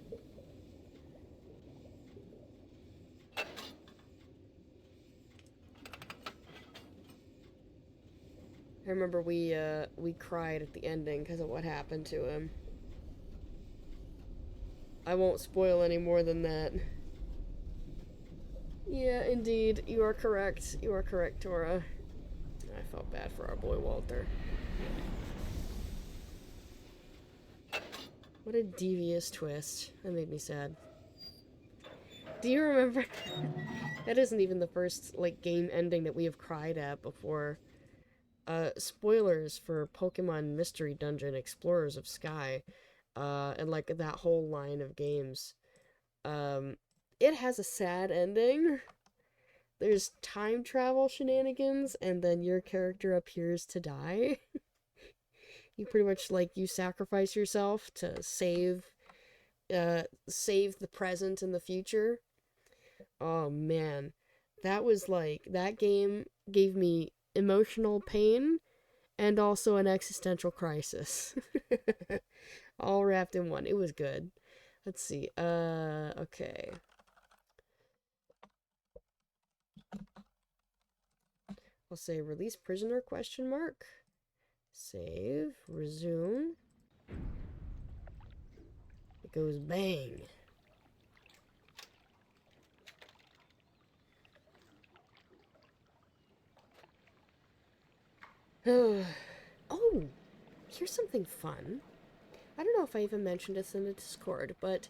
A: I remember we cried at the ending because of what happened to him. I won't spoil any more than that. Yeah, indeed. You are correct. You are correct, Tora. I felt bad for our boy Walter. What a devious twist. That made me sad. Do you remember? That isn't even the first, like, game ending that we have cried at before. Spoilers for Pokemon Mystery Dungeon Explorers of Sky. And, like, that whole line of games. It has a sad ending. There's time travel shenanigans, and then your character appears to die. You pretty much, like, you sacrifice yourself to save the present and the future. Oh man, that was like, that game gave me emotional pain and also an existential crisis. All wrapped in one. It was good. Let's see. Okay. I'll say release prisoner question mark. Save, resume. It goes bang. Oh, here's something fun. I don't know if I even mentioned this in the Discord, but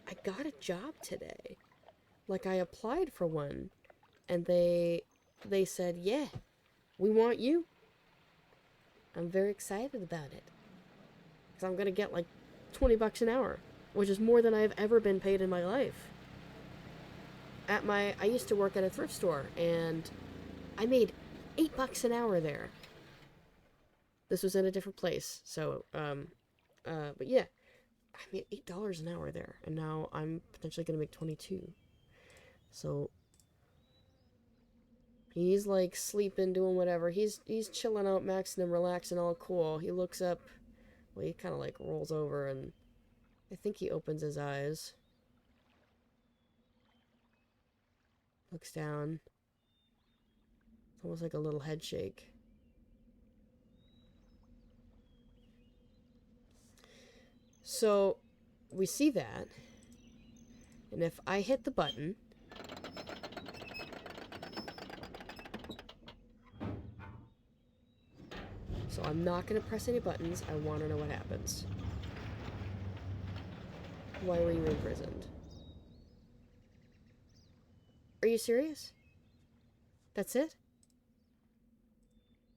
A: I got a job today. Like, I applied for one, and they said, yeah, we want you. I'm very excited about it. Because I'm going to get like $20 an hour, which is more than I've ever been paid in my life. I used to work at a thrift store, and I made $8 an hour there. This was in a different place, so, but yeah, I made $8 an hour there, and now I'm potentially gonna make 22. So he's like sleeping, doing whatever. He's chilling out, maxing and relaxing, all cool. He looks up. Well, he kind of like rolls over, and I think he opens his eyes. Looks down. It's almost like a little head shake. So we see that, and if I hit the button, so I'm not going to press any buttons. I want to know what happens. Why were you imprisoned? Are you serious? That's it?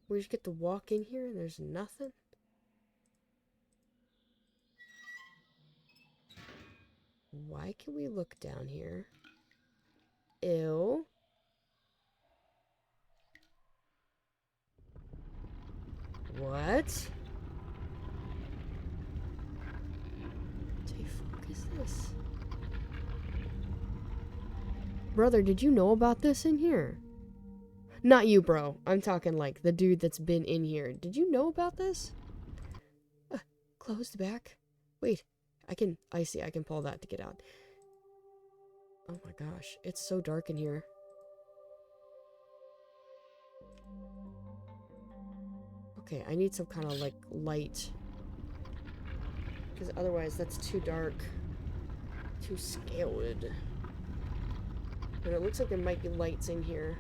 A: We just get to walk in here and there's nothing? Why can we look down here? Ew. What? The fuck is this? Brother, did you know about this in here? Not you, bro. I'm talking like the dude that's been in here. Did you know about this? Closed back. Wait, I see, I can pull that to get out. Oh my gosh, it's so dark in here. Okay, I need some kind of, like, light. Because otherwise that's too dark. Too scared. And it looks like there might be lights in here.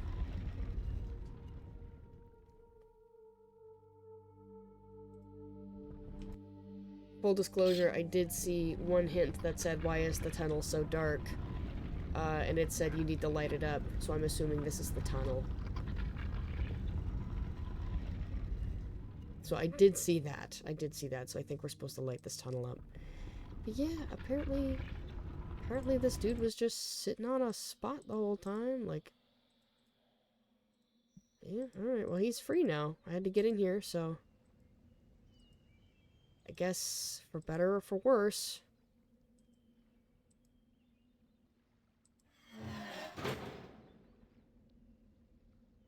A: Full disclosure, I did see one hint that said, why is the tunnel so dark? And it said you need to light it up, so I'm assuming this is the tunnel. So I did see that. So I think we're supposed to light this tunnel up. But yeah, apparently this dude was just sitting on a spot the whole time, like... Yeah, alright, well he's free now. I had to get in here, so... I guess, for better or for worse...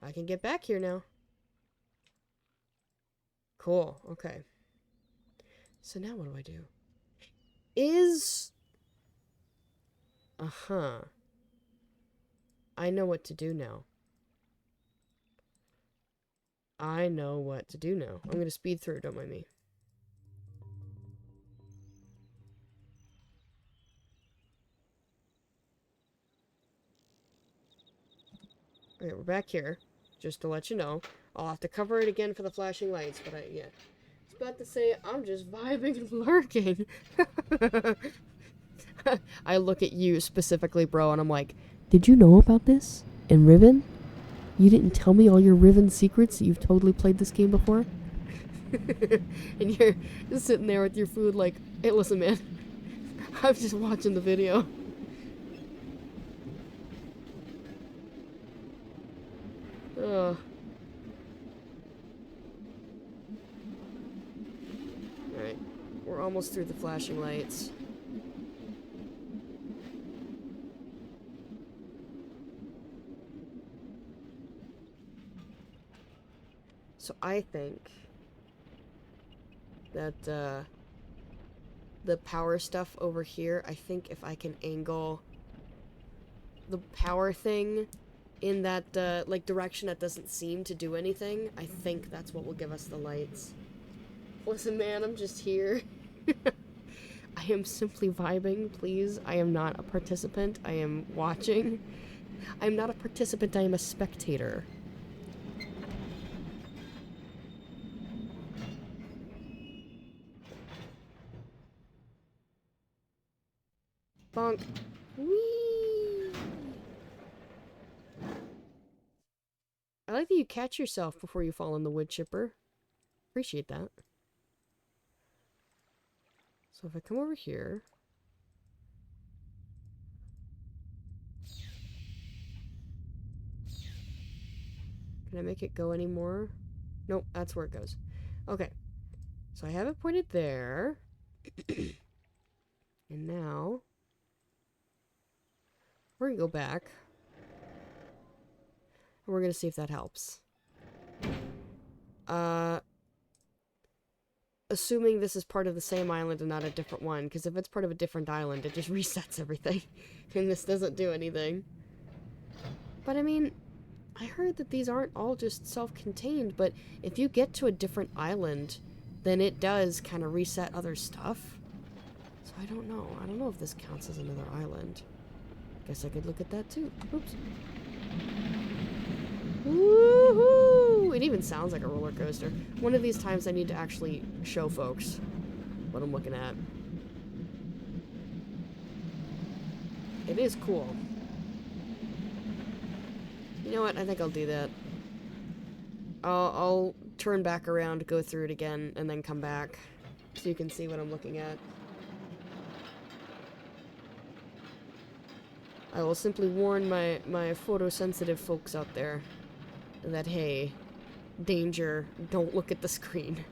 A: I can get back here now. Cool, okay. So now what do I do? Uh-huh. I know what to do now. I'm gonna speed through, don't mind me. Okay, we're back here. Just to let you know. I'll have to cover it again for the flashing lights, but yeah. I was about to say, I'm just vibing and lurking. I look at you specifically, bro, and I'm like, did you know about this? In Riven? You didn't tell me all your Riven secrets? You've totally played this game before? And you're just sitting there with your food like, hey, listen, man. I'm just watching the video. Ugh. Alright. We're almost through the flashing lights. So I think that the power stuff over here, I think if I can angle the power thing in that like direction that doesn't seem to do anything, I think that's what will give us the lights. Listen, man, I'm just here. I am simply vibing, please. I am not a participant. I am watching. I am not a participant. I am a spectator. Bonk. Whee! I like that you catch yourself before you fall in the wood chipper. Appreciate that. So if I come over here... Can I make it go anymore? Nope, that's where it goes. Okay. So I have it pointed there. And now... We're gonna go back. And we're gonna see if that helps. Assuming this is part of the same island and not a different one, because if it's part of a different island, it just resets everything. And this doesn't do anything. But I mean, I heard that these aren't all just self-contained, but if you get to a different island, then it does kind of reset other stuff. So I don't know. I don't know if this counts as another island. Guess I could look at that too. Oops. Woohoo! It even sounds like a roller coaster. One of these times I need to actually show folks what I'm looking at. It is cool. You know what? I think I'll do that. I'll turn back around, go through it again, and then come back so you can see what I'm looking at. I will simply warn my photosensitive folks out there that, hey, danger, don't look at the screen.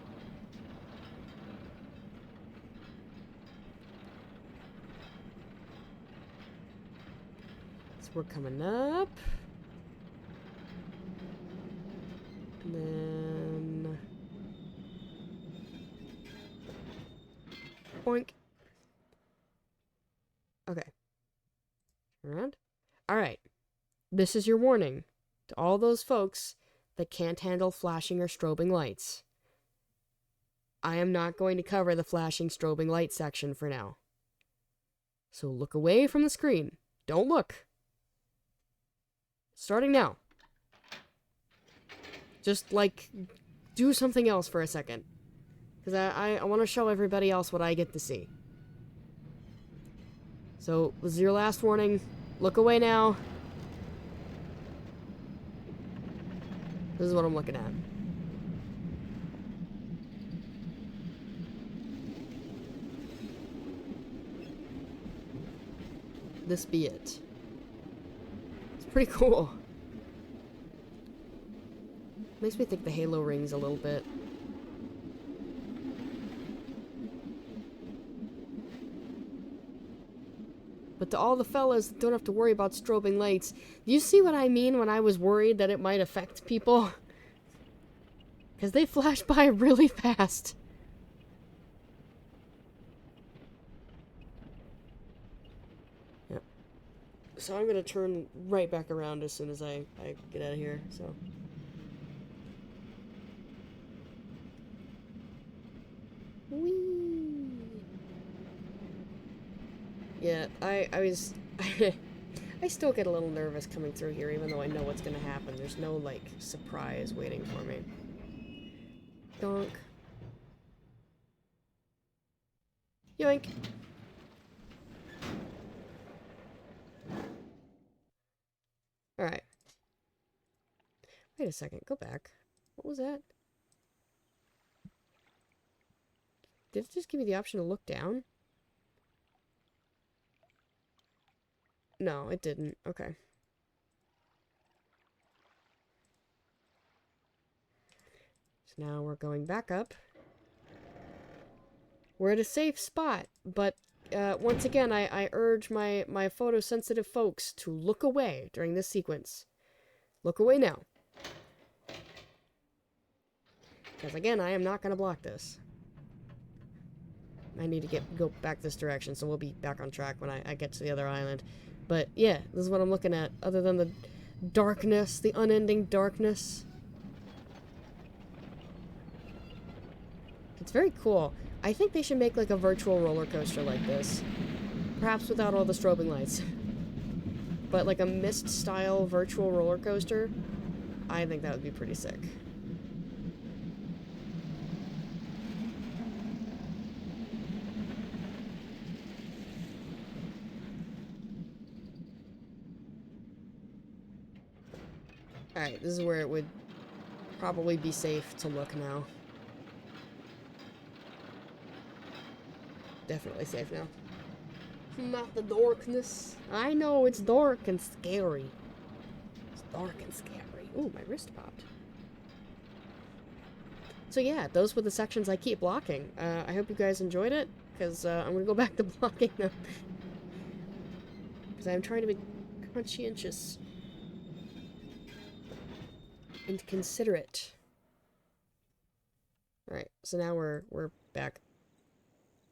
A: So we're coming up. And then... Boink. Okay. Turn around. Alright. This is your warning to all those folks that can't handle flashing or strobing lights. I am not going to cover the flashing strobing light section for now. So look away from the screen. Don't look. Starting now. Just, like, do something else for a second. Because I want to show everybody else what I get to see. So, this is your last warning. Look away now. This is what I'm looking at. This be it. It's pretty cool. Makes me think the Halo rings a little bit. But to all the fellas that don't have to worry about strobing lights, do you see what I mean when I was worried that it might affect people? Because they flash by really fast. Yep. So I'm going to turn right back around as soon as I get out of here, so... Whee! Yeah, I was... I still get a little nervous coming through here, even though I know what's gonna happen. There's no, like, surprise waiting for me. Donk. Yoink! Alright. Wait a second, go back. What was that? Did it just give me the option to look down? No, it didn't. Okay. So now we're going back up. We're at a safe spot, but once again, I urge my photosensitive folks to look away during this sequence. Look away now. Because again, I am not going to block this. I need to go back this direction, so we'll be back on track when I get to the other island. But yeah, this is what I'm looking at, other than the darkness, the unending darkness. It's very cool. I think they should make like a virtual roller coaster like this. Perhaps without all the strobing lights. But like a mist-style virtual roller coaster, I think that would be pretty sick. Alright, this is where it would probably be safe to look now. Definitely safe now. Not the darkness. I know it's dark and scary. It's dark and scary. Ooh, my wrist popped. So yeah, those were the sections I keep blocking. I hope you guys enjoyed it, because I'm going to go back to blocking them. Because I'm trying to be conscientious and considerate. Alright, so now we're back.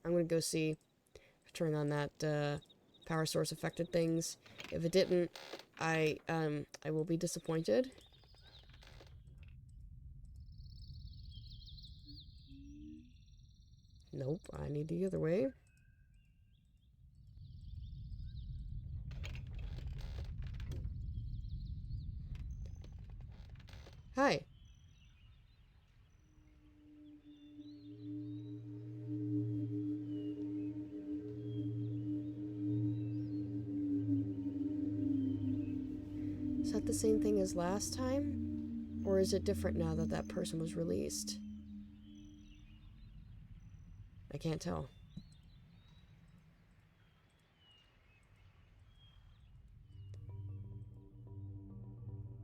A: I'm gonna go see if turning on that power source affected things. If it didn't, I will be disappointed. Nope, I need the other way. Hi. Is that the same thing as last time? Or is it different now that that person was released? I can't tell.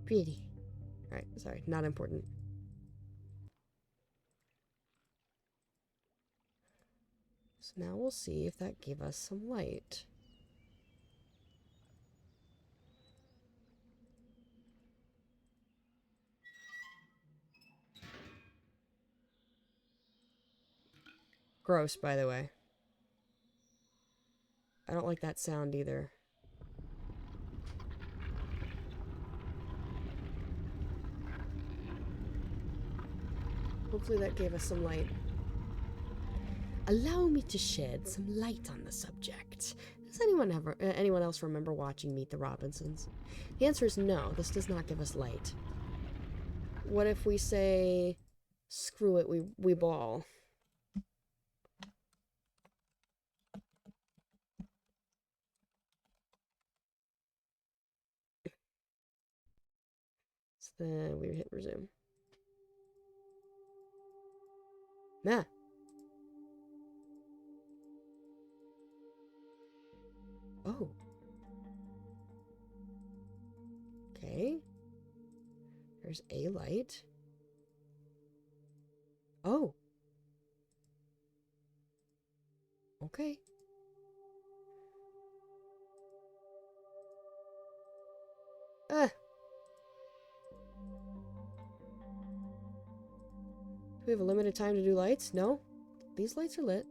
A: Pretty. Alright, sorry, not important. So now we'll see if that gave us some light. Gross, by the way. I don't like that sound either. Hopefully that gave us some light. Allow me to shed some light on the subject. Does anyone else remember watching Meet the Robinsons? The answer is no, this does not give us light. What if we say, screw it, we ball? So then we hit resume. Nah. Oh. Okay. There's a light. Oh. Okay. Ah. Do we have a limited time to do lights? No. These lights are lit.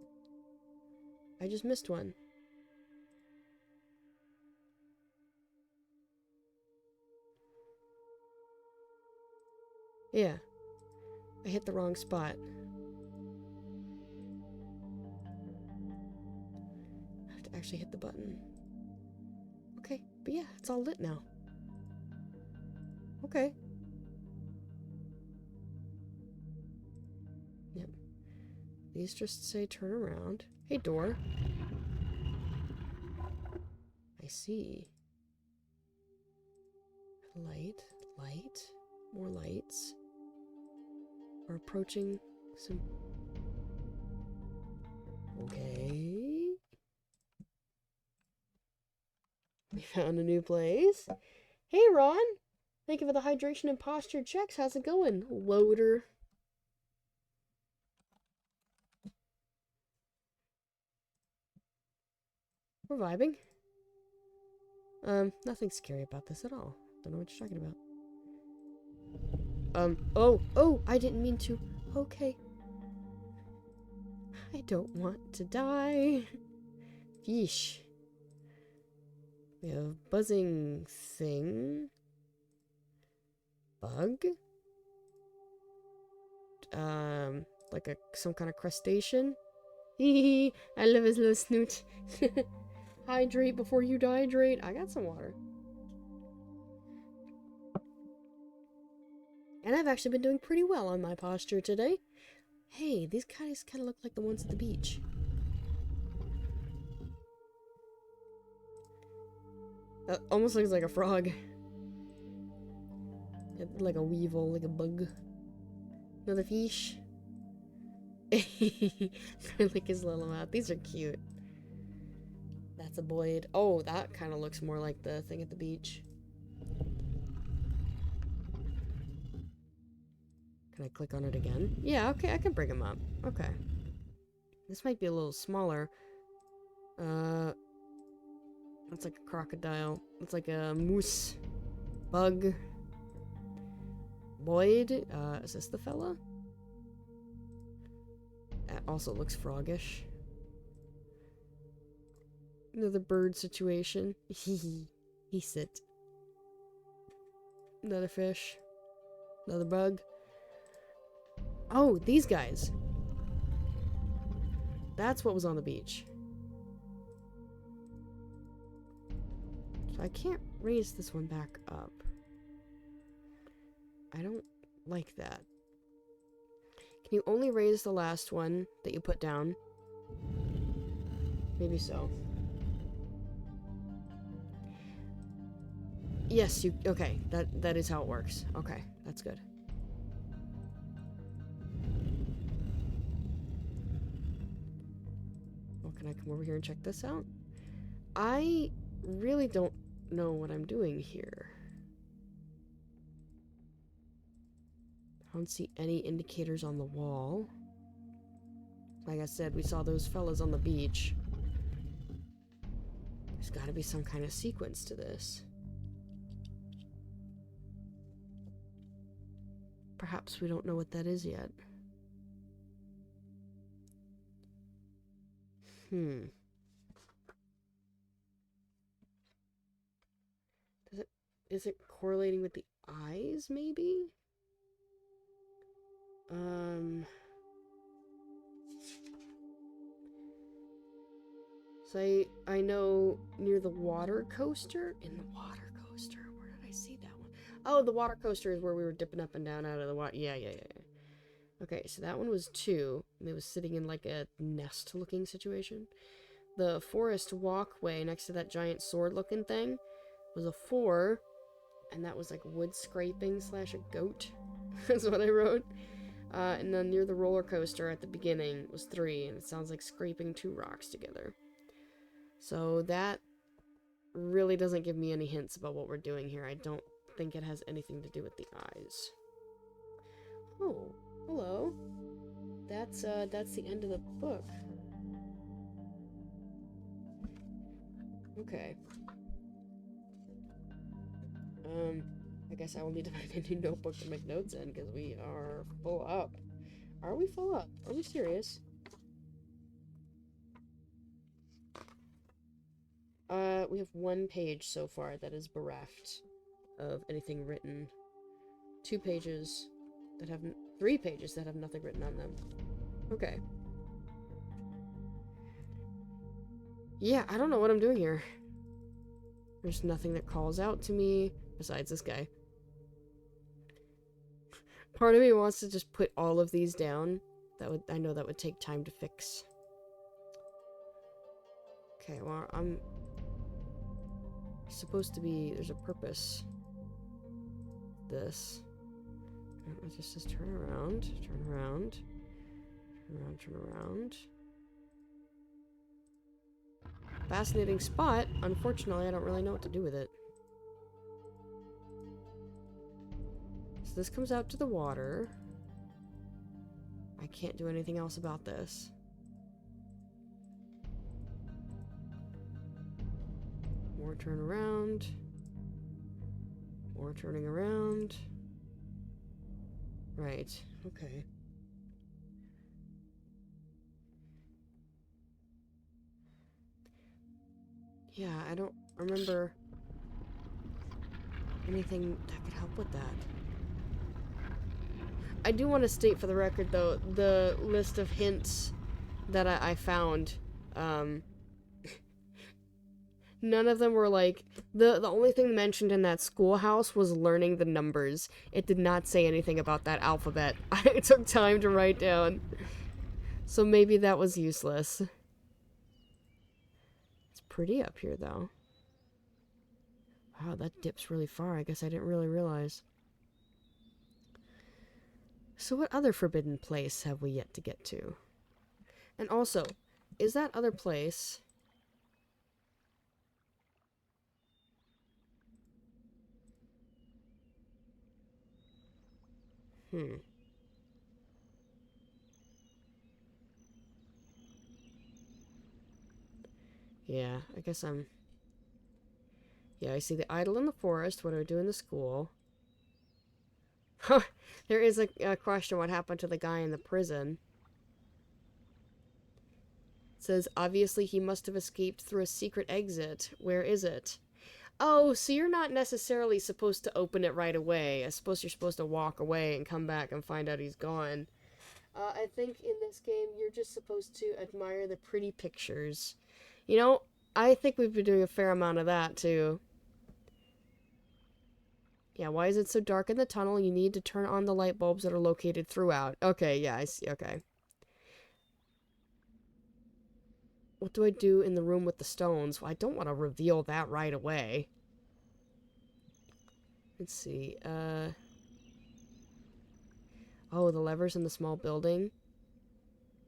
A: I just missed one. Yeah. I hit the wrong spot. I have to actually hit the button. Okay. But yeah, it's all lit now. Okay. Yep. These just say turn around. Hey, door. I see. Light, light, more lights. We're approaching some... Okay. We found a new place. Hey, Ron. Thank you for the hydration and posture checks. How's it going, loader? We're vibing. Nothing scary about this at all. Don't know what you're talking about. Oh, I didn't mean to. Okay. I don't want to die. Yeesh. We have buzzing thing. Bug. Like some kind of crustacean. Hee I love his little snoot. Hydrate before you dehydrate. I got some water. And I've actually been doing pretty well on my posture today. Hey, these guys kind of look like the ones at the beach. Almost looks like a frog. Like a weevil, like a bug. Another fish. Like his little mouth. These are cute. That's a Boyd. Oh, that kind of looks more like the thing at the beach. Can I click on it again? Yeah, okay, I can bring him up. Okay. This might be a little smaller. That's like a crocodile. It's like a moose. Bug. Boyd. Is this the fella? That also looks froggish. Another bird situation. He sit. Another fish. Another bug. Oh, these guys. That's what was on the beach. So I can't raise this one back up. I don't like that. Can you only raise the last one that you put down? Maybe so. Yes, you... Okay, that is how it works. Okay, that's good. Well, can I come over here and check this out? I really don't know what I'm doing here. I don't see any indicators on the wall. Like I said, we saw those fellas on the beach. There's gotta be some kind of sequence to this. Perhaps we don't know what that is yet. Is it correlating with the eyes, maybe? So I know near the water coaster. In the water coaster, where did I see that one? Oh, the water coaster is where we were dipping up and down out of the water. Yeah. Okay, so that one was 2. And it was sitting in like a nest-looking situation. The forest walkway next to that giant sword-looking thing was a 4. And that was like wood scraping / a goat. That's what I wrote. And then near the roller coaster at the beginning was 3. And it sounds like scraping 2 rocks together. So that really doesn't give me any hints about what we're doing here. I don't think it has anything to do with the eyes. Oh, hello. That's the end of the book. Okay. I guess I will need to find a new notebook to make notes in, because we are full up. Are we full up? Are we serious? We have 1 page so far that is bereft of anything written. 2 pages that have... 3 pages that have nothing written on them. Okay. Yeah, I don't know what I'm doing here. There's nothing that calls out to me besides this guy. Part of me wants to just put all of these down. I know that would take time to fix. Okay, well, I'm supposed to be... There's a purpose. This. It just says turn around, turn around, turn around, turn around. Fascinating spot. Unfortunately, I don't really know what to do with it. So this comes out to the water. I can't do anything else about this. More turn around. More turning around. Right. Okay. Yeah, I don't remember anything that could help with that. I do want to state for the record, though, the list of hints that I found, none of them were like... The only thing mentioned in that schoolhouse was learning the numbers. It did not say anything about that alphabet. I took time to write down. So maybe that was useless. It's pretty up here, though. Wow, that dips really far. I guess I didn't really realize. So what other forbidden place have we yet to get to? And also, is that other place... Yeah, I guess I'm... Yeah, I see the idol in the forest. What do I do in the school? There is a question what happened to the guy in the prison. It says, obviously he must have escaped through a secret exit. Where is it? Oh, so you're not necessarily supposed to open it right away. I suppose you're supposed to walk away and come back and find out he's gone. I think in this game, you're just supposed to admire the pretty pictures. You know, I think we've been doing a fair amount of that, too. Yeah, why is it so dark in the tunnel? You need to turn on the light bulbs that are located throughout. Okay, yeah, I see, okay. What do I do in the room with the stones? Well, I don't want to reveal that right away. Let's see, Oh, the levers in the small building.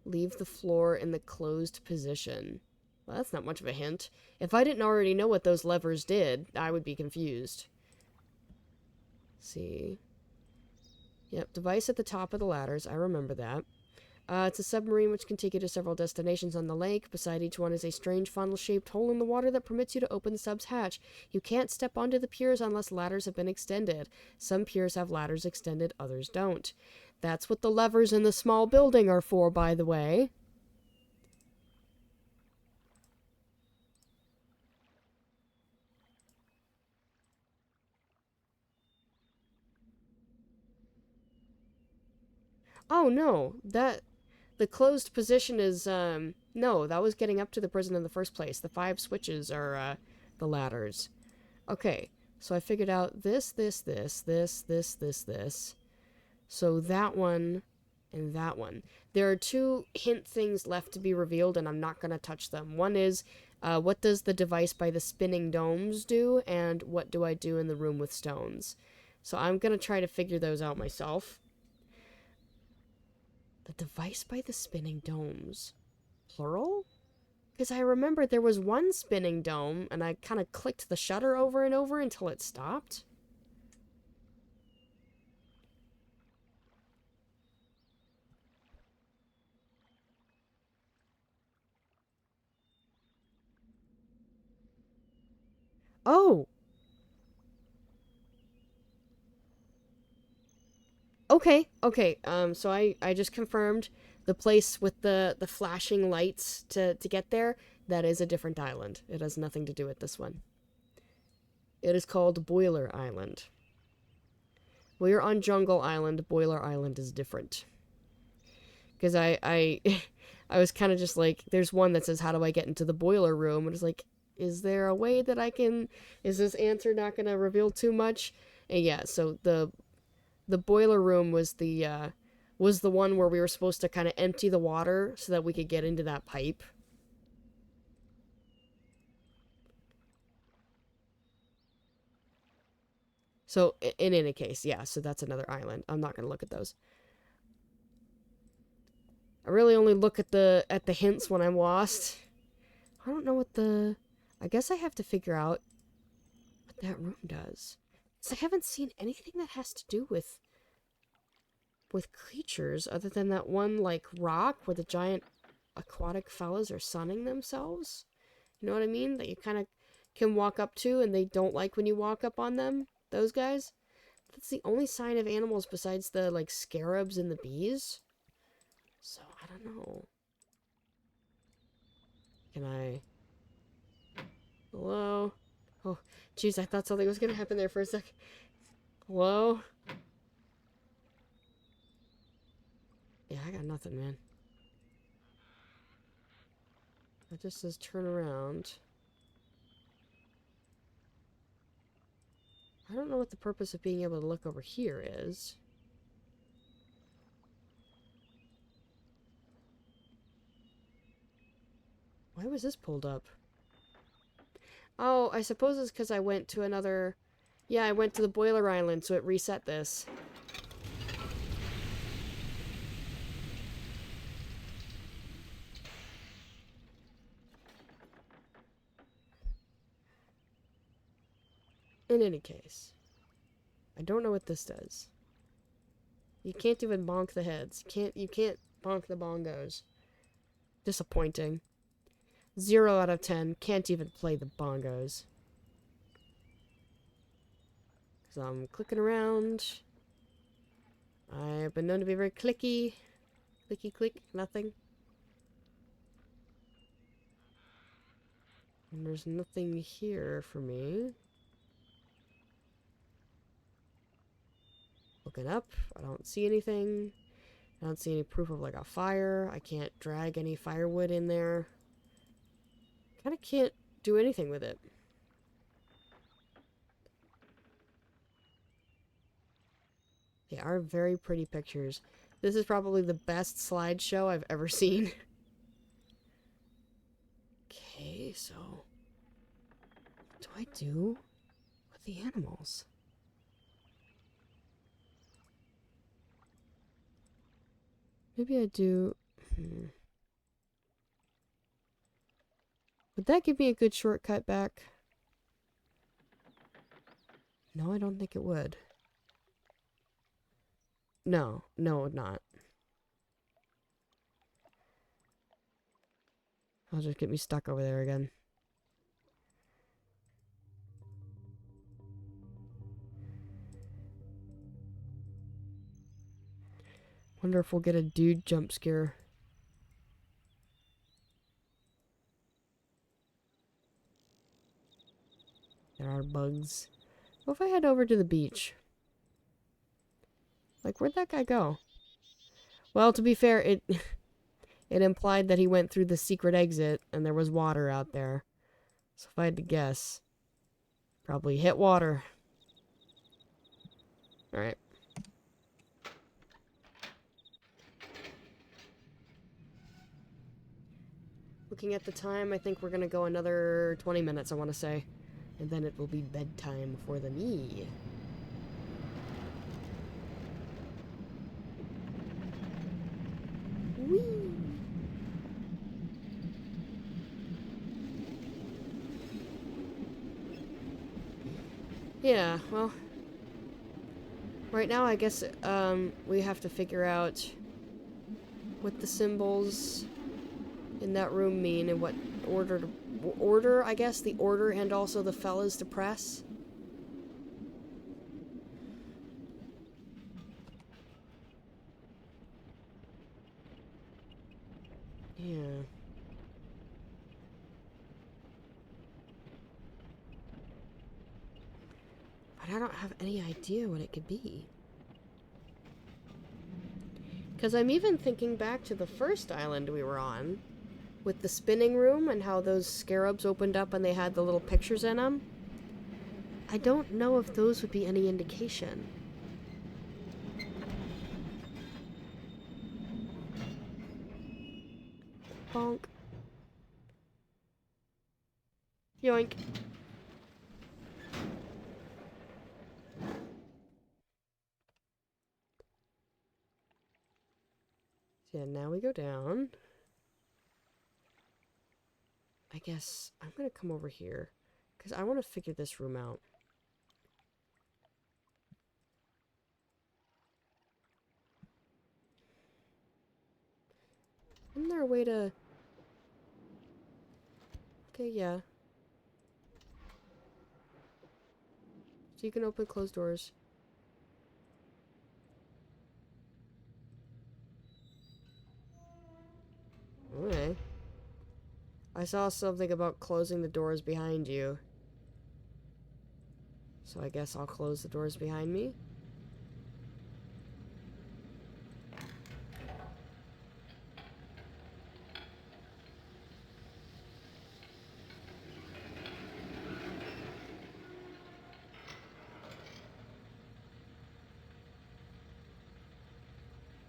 A: Leave the floor in the closed position. Well, that's not much of a hint. If I didn't already know what those levers did, I would be confused. Let's see. Yep, device at the top of the ladders. I remember that. It's a submarine which can take you to several destinations on the lake. Beside each one is a strange funnel-shaped hole in the water that permits you to open the sub's hatch. You can't step onto the piers unless ladders have been extended. Some piers have ladders extended, others don't. That's what the levers in the small building are for, by the way. Oh, no. The closed position is, no, that was getting up to the prison in the first place. The 5 switches are, the ladders. Okay, so I figured out this. So that one and that one. There are 2 hint things left to be revealed, and I'm not going to touch them. One is, what does the device by the spinning domes do, and what do I do in the room with stones? So I'm going to try to figure those out myself. The device by the spinning domes. Plural? Because I remember there was one spinning dome, and I kind of clicked the shutter over and over until it stopped. Oh! Okay. So I just confirmed the place with the flashing lights to get there. That is a different island. It has nothing to do with this one. It is called Boiler Island. We're on Jungle Island. Boiler Island is different. Because I was kind of just like, there's one that says, how do I get into the boiler room? And it's like, is there a way that I can, is this answer not going to reveal too much? And yeah, so the boiler room was the one where we were supposed to kind of empty the water so that we could get into that pipe. So in any case, yeah, so that's another island. I'm not going to look at those. I really only look at the hints when I'm lost. I don't know what the... I guess I have to figure out what that room does. So I haven't seen anything that has to do with creatures other than that one, like, rock where the giant aquatic fellas are sunning themselves. You know what I mean? That you kind of can walk up to and they don't like when you walk up on them. Those guys. That's the only sign of animals besides the, like, scarabs and the bees. So, I don't know. Can I... Hello? Oh, jeez, I thought something was gonna happen there for a sec. Hello? Yeah, I got nothing, man. That just says turn around. I don't know what the purpose of being able to look over here is. Why was this pulled up? Oh, I suppose it's because I went to another... Yeah, I went to the Boiler Island, so it reset this. In any case, I don't know what this does. You can't even bonk the heads. You can't bonk the bongos. Disappointing. 0 out of 10. Can't even play the bongos. So I'm clicking around. I've been known to be very clicky. Clicky click, nothing. And there's nothing here for me. Looking up, I don't see anything. I don't see any proof of, like, a fire. I can't drag any firewood in there. Kinda can't do anything with it. They are very pretty pictures. This is probably the best slideshow I've ever seen. Okay, so... what do I do with the animals? Maybe I do... Would that give me a good shortcut back? No, I don't think it would. No, it would not. I'll just get me stuck over there again. Wonder if we'll get a dude jump scare. There are bugs. What if I head over to the beach? Like, where'd that guy go? Well, to be fair, it it implied that he went through the secret exit and there was water out there. So if I had to guess, probably hit water. Alright. Looking at the time, I think we're gonna go another 20 minutes, I want to say. And then it will be bedtime for the me. Whee! Yeah, well, right now I guess we have to figure out what the symbols in that room mean and what order, I guess, the order and also the fellas to press. Yeah. But I don't have any idea what it could be. Because I'm even thinking back to the first island we were on, with the spinning room and how those scarabs opened up and they had the little pictures in them. I don't know if those would be any indication. Bonk. Yoink. So yeah, now we go down. I guess I'm gonna come over here, because I want to figure this room out. Isn't there a way to... Okay, yeah. So you can open closed doors. Okay. I saw something about closing the doors behind you. So I guess I'll close the doors behind me.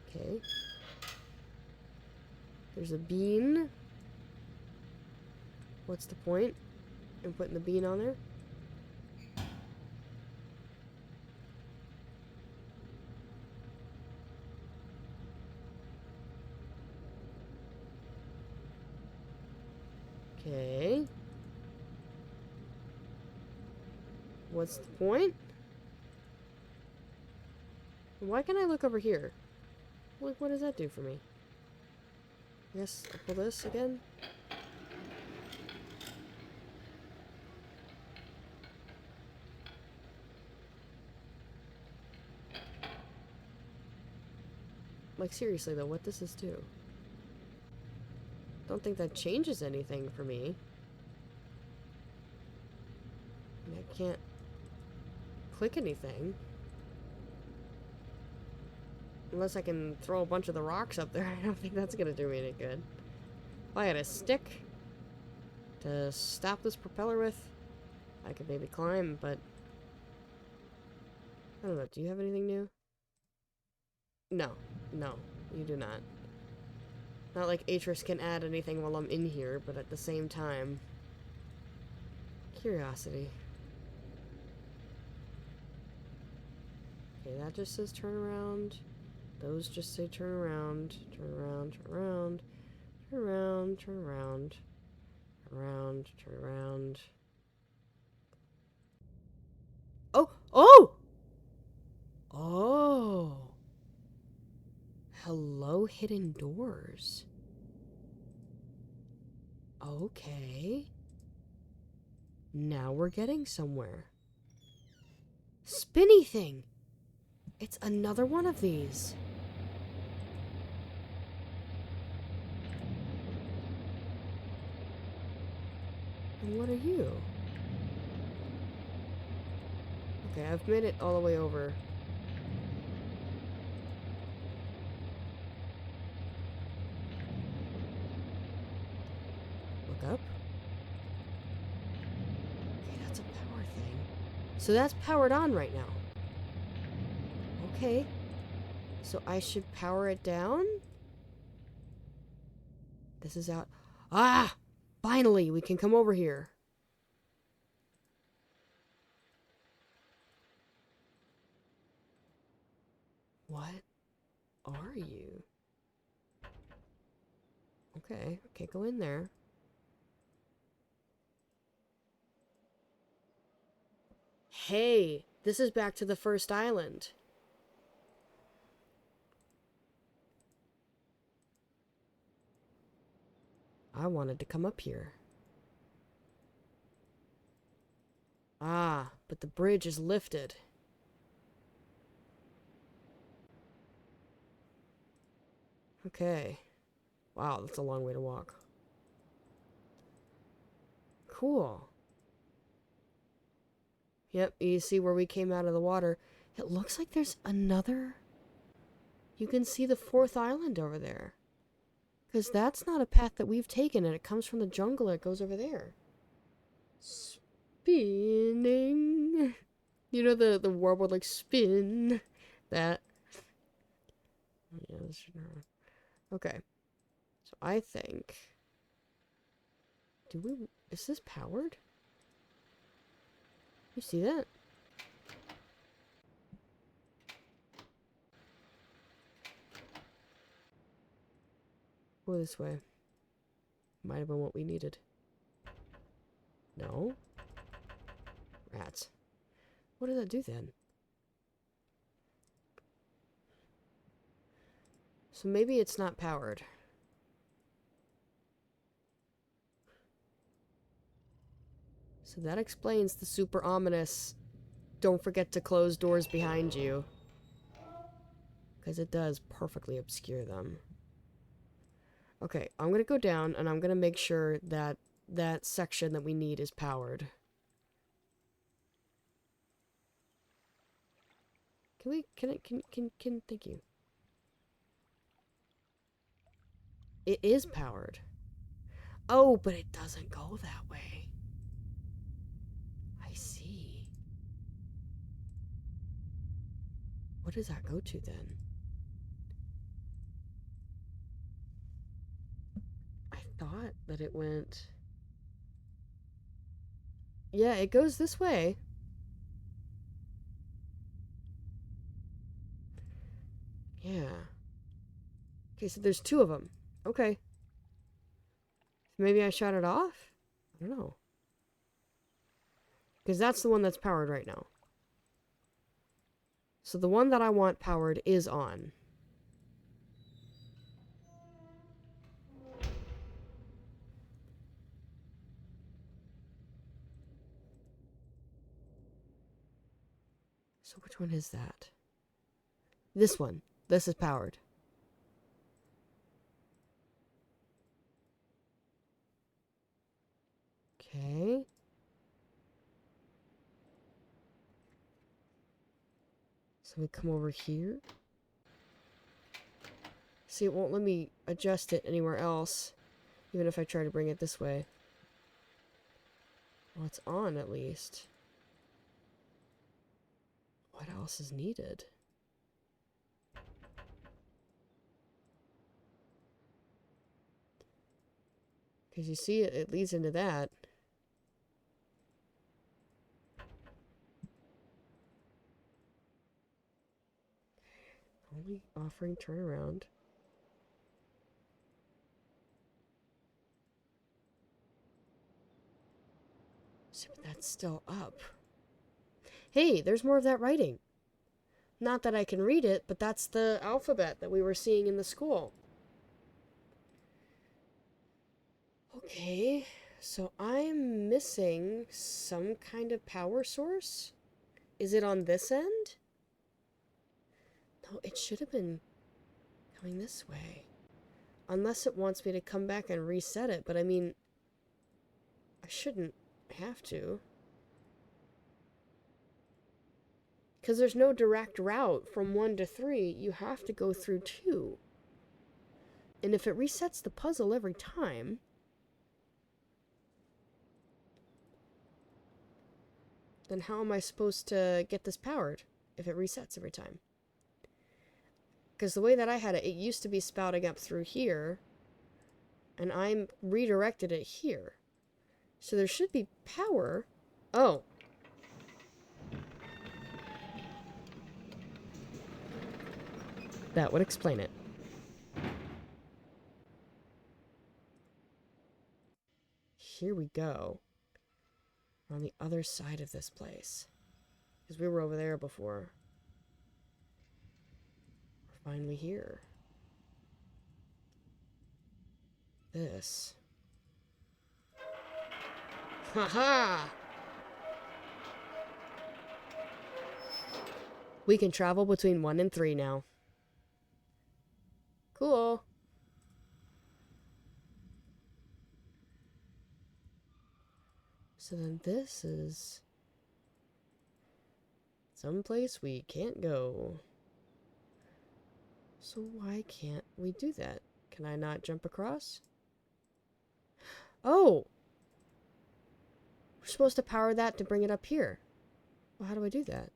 A: Okay. There's a bean. What's the point in putting the bean on there? Okay. What's the point? Why can't I look over here? What does that do for me? I guess I'll pull this again. Like, seriously though, what does this do? Don't think that changes anything for me. I can't click anything. Unless I can throw a bunch of the rocks up there. I don't think that's gonna do me any good. If I had a stick to stop this propeller with, I could maybe climb, but... I don't know, do you have anything new? No. No, you do not. Not like Atris can add anything while I'm in here, but at the same time... Curiosity. Okay, that just says turn around. Those just say turn around, turn around, turn around, turn around, turn around, turn around, turn around. Oh! Oh! Oh! Hello, hidden doors. Okay. Now we're getting somewhere. Spinny thing! It's another one of these. And what are you? Okay, I've made it all the way over. So that's powered on right now. Okay. So I should power it down? This is out. Ah! Finally, we can come over here. What are you? Okay, can't go in there. Hey, this is back to the first island. I wanted to come up here. Ah, but the bridge is lifted. Okay. Wow, that's a long way to walk. Cool. Yep, you see where we came out of the water. It looks like there's another... You can see the fourth island over there. Because that's not a path that we've taken, and it comes from the jungle. It goes over there. Spinning. You know the warp would like spin. That. Yeah, okay. So I think... Is this powered? You see that? Go this way. Might have been what we needed. No? Rats. What does that do then? So maybe it's not powered. So that explains the super ominous "don't forget to close doors behind you." Because it does perfectly obscure them. Okay, I'm gonna go down and I'm gonna make sure that that section that we need is powered. Thank you. It is powered. Oh, but it doesn't go that way. I see. What does that go to then? I thought that it went... Yeah, it goes this way. Yeah. Okay, so there's two of them. Okay. Maybe I shut it off? I don't know. Because that's the one that's powered right now. So the one that I want powered is on. So which one is that? This one. This is powered. Okay. So we come over here. See, it won't let me adjust it anywhere else. Even if I try to bring it this way. Well, it's on at least. What else is needed? Because you see, it leads into that. Only offering turnaround. See, but that's still up. Hey, there's more of that writing. Not that I can read it, but that's the alphabet that we were seeing in the school. Okay, so I'm missing some kind of power source? Is it on this end? No, it should have been coming this way. Unless it wants me to come back and reset it, but I mean, I shouldn't have to. Because there's no direct route from 1 to 3. You have to go through 2. And if it resets the puzzle every time... then how am I supposed to get this powered if it resets every time? Because the way that I had it, it used to be spouting up through here, and I'm redirected it here. So there should be power. Oh. That would explain it. Here we go. We're on the other side of this place. Because we were over there before. We're finally here. This. Haha! We can travel between 1 and 3 now. Cool. So then this is someplace we can't go. So why can't we do that? Can I not jump across? Oh! We're supposed to power that to bring it up here. Well, how do I do that?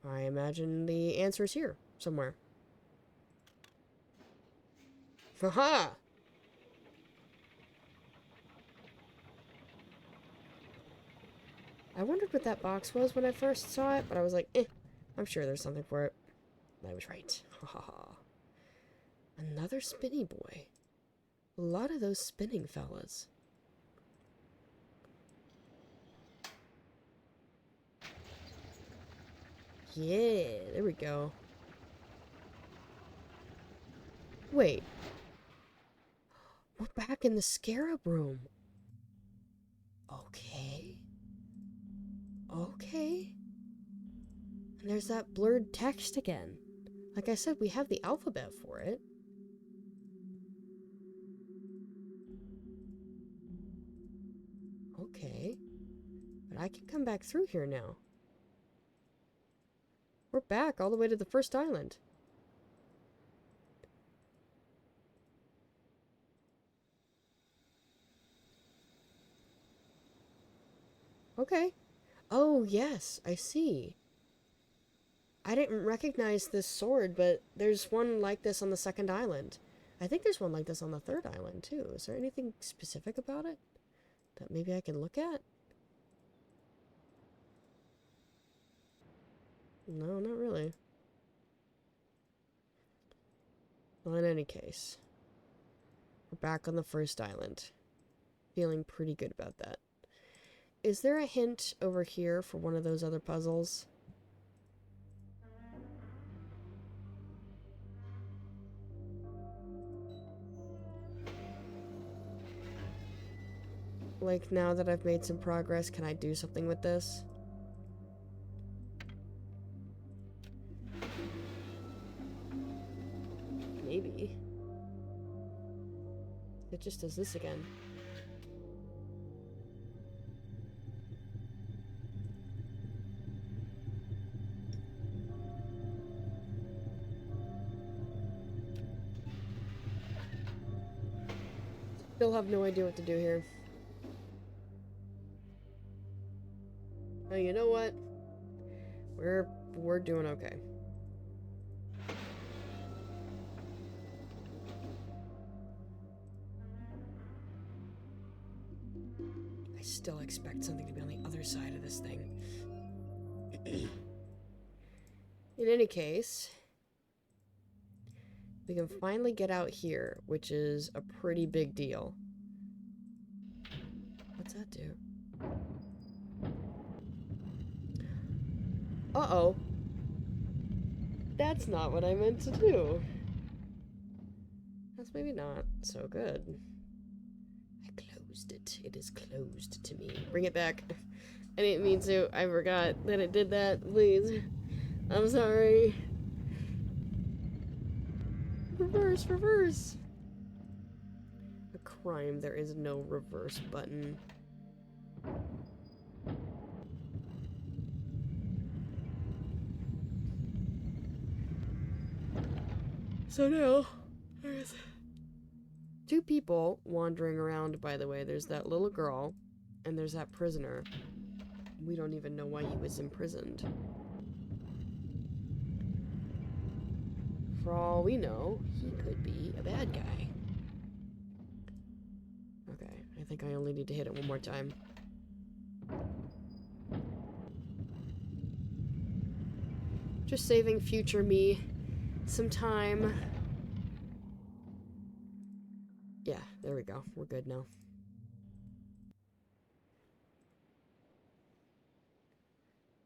A: I imagine the answer is here, somewhere. Haha! I wondered what that box was when I first saw it, but I was like, I'm sure there's something for it. And I was right. Haha. Another spinny boy. A lot of those spinning fellas. Yeah, there we go. Wait. We're back in the scarab room. Okay. Okay. And there's that blurred text again. Like I said, we have the alphabet for it. Okay. But I can come back through here now. We're back all the way to the first island. Okay. Oh, yes, I see. I didn't recognize this sword, but there's one like this on the second island. I think there's one like this on the third island, too. Is there anything specific about it that maybe I can look at? No, not really. Well, in any case, we're back on the first island. Feeling pretty good about that. Is there a hint over here for one of those other puzzles? Like, now that I've made some progress, can I do something with this? Maybe. It just does this again. Still have no idea what to do here. Oh, you know what? We're doing okay. I still expect something to be on the other side of this thing. In any case, we can finally get out here, which is a pretty big deal. What's that do? Uh-oh. That's not what I meant to do. That's maybe not so good. I closed it. It is closed to me. Bring it back. I didn't mean to. I forgot that it did that. Please. I'm sorry. Reverse, reverse. A crime. There is no reverse button. So now, there's two people wandering around, by the way. There's that little girl, and there's that prisoner. We don't even know why he was imprisoned. For all we know, he could be a bad guy. Okay, I think I only need to hit it one more time. Just saving future me some time. Yeah, there we go. We're good now.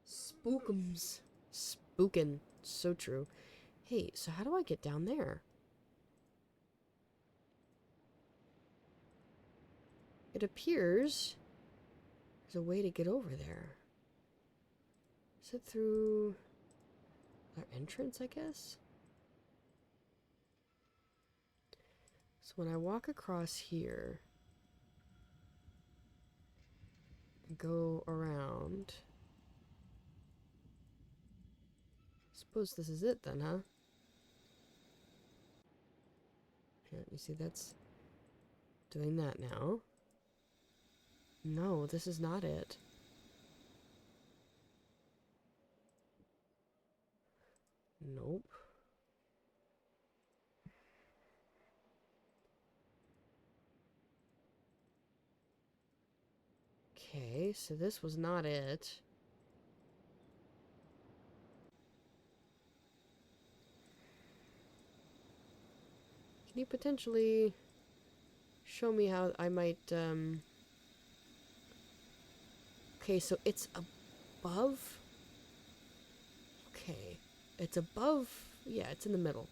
A: Spookums. Spookin'. So true. Hey, so how do I get down there? It appears there's a way to get over there. Is it through our entrance, I guess? So when I walk across here and go around, suppose this is it then, huh? Yeah, you see that's doing that now. No, this is not it. Nope. Okay, so this was not it. Can you potentially show me how I might, Okay, so it's above? Okay. It's above... Yeah, it's in the middle.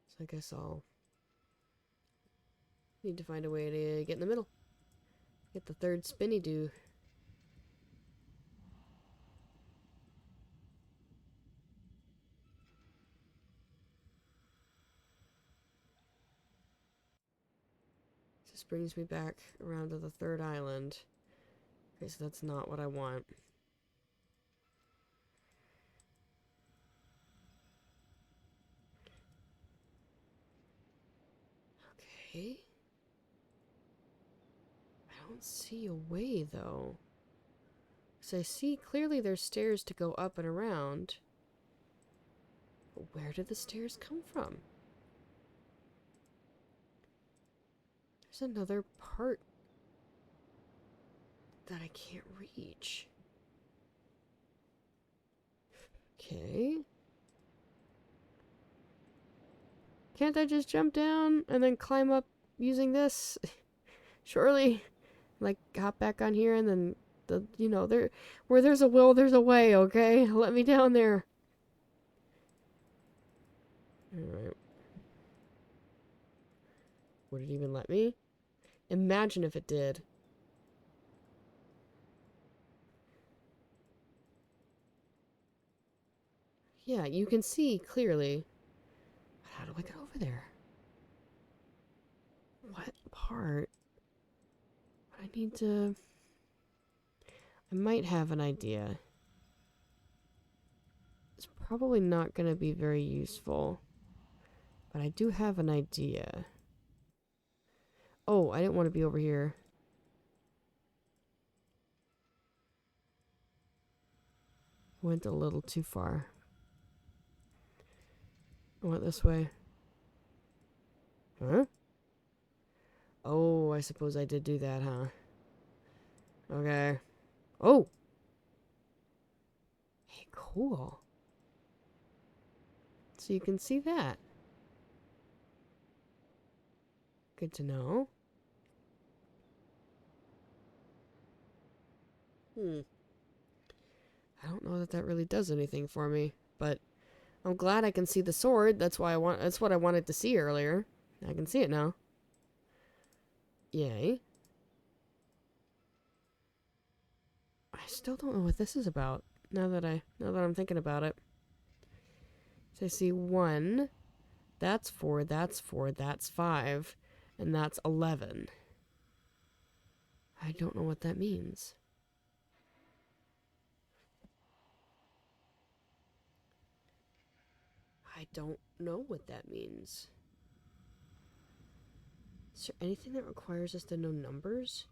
A: So I guess I'll need to find a way to get in the middle. Get the third spinny do. This brings me back around to the third island. Okay, so that's not what I want. Okay. I don't see a way, though. So I see clearly there's stairs to go up and around. But where did the stairs come from? There's another part that I can't reach. Okay. Can't I just jump down and then climb up using this? Surely. Like, hop back on here and then, where there's a will, there's a way, okay? Let me down there. Alright. Would it even let me? Imagine if it did. Yeah, you can see clearly. But how do I get over there? What part? I need to... I might have an idea. It's probably not going to be very useful. But I do have an idea. Oh, I didn't want to be over here. Went a little too far. I went this way. Huh? Oh, I suppose I did do that, huh? Okay. Oh! Hey, cool. So you can see that. Good to know. I don't know that that really does anything for me, but I'm glad I can see the sword. That's what I wanted to see earlier. I can see it now. Yay. I still don't know what this is about. Now that I'm thinking about it. So I see 1. That's 4, that's 4, that's 5, and that's 11. I don't know what that means. I don't know what that means. Is there anything that requires us to know numbers?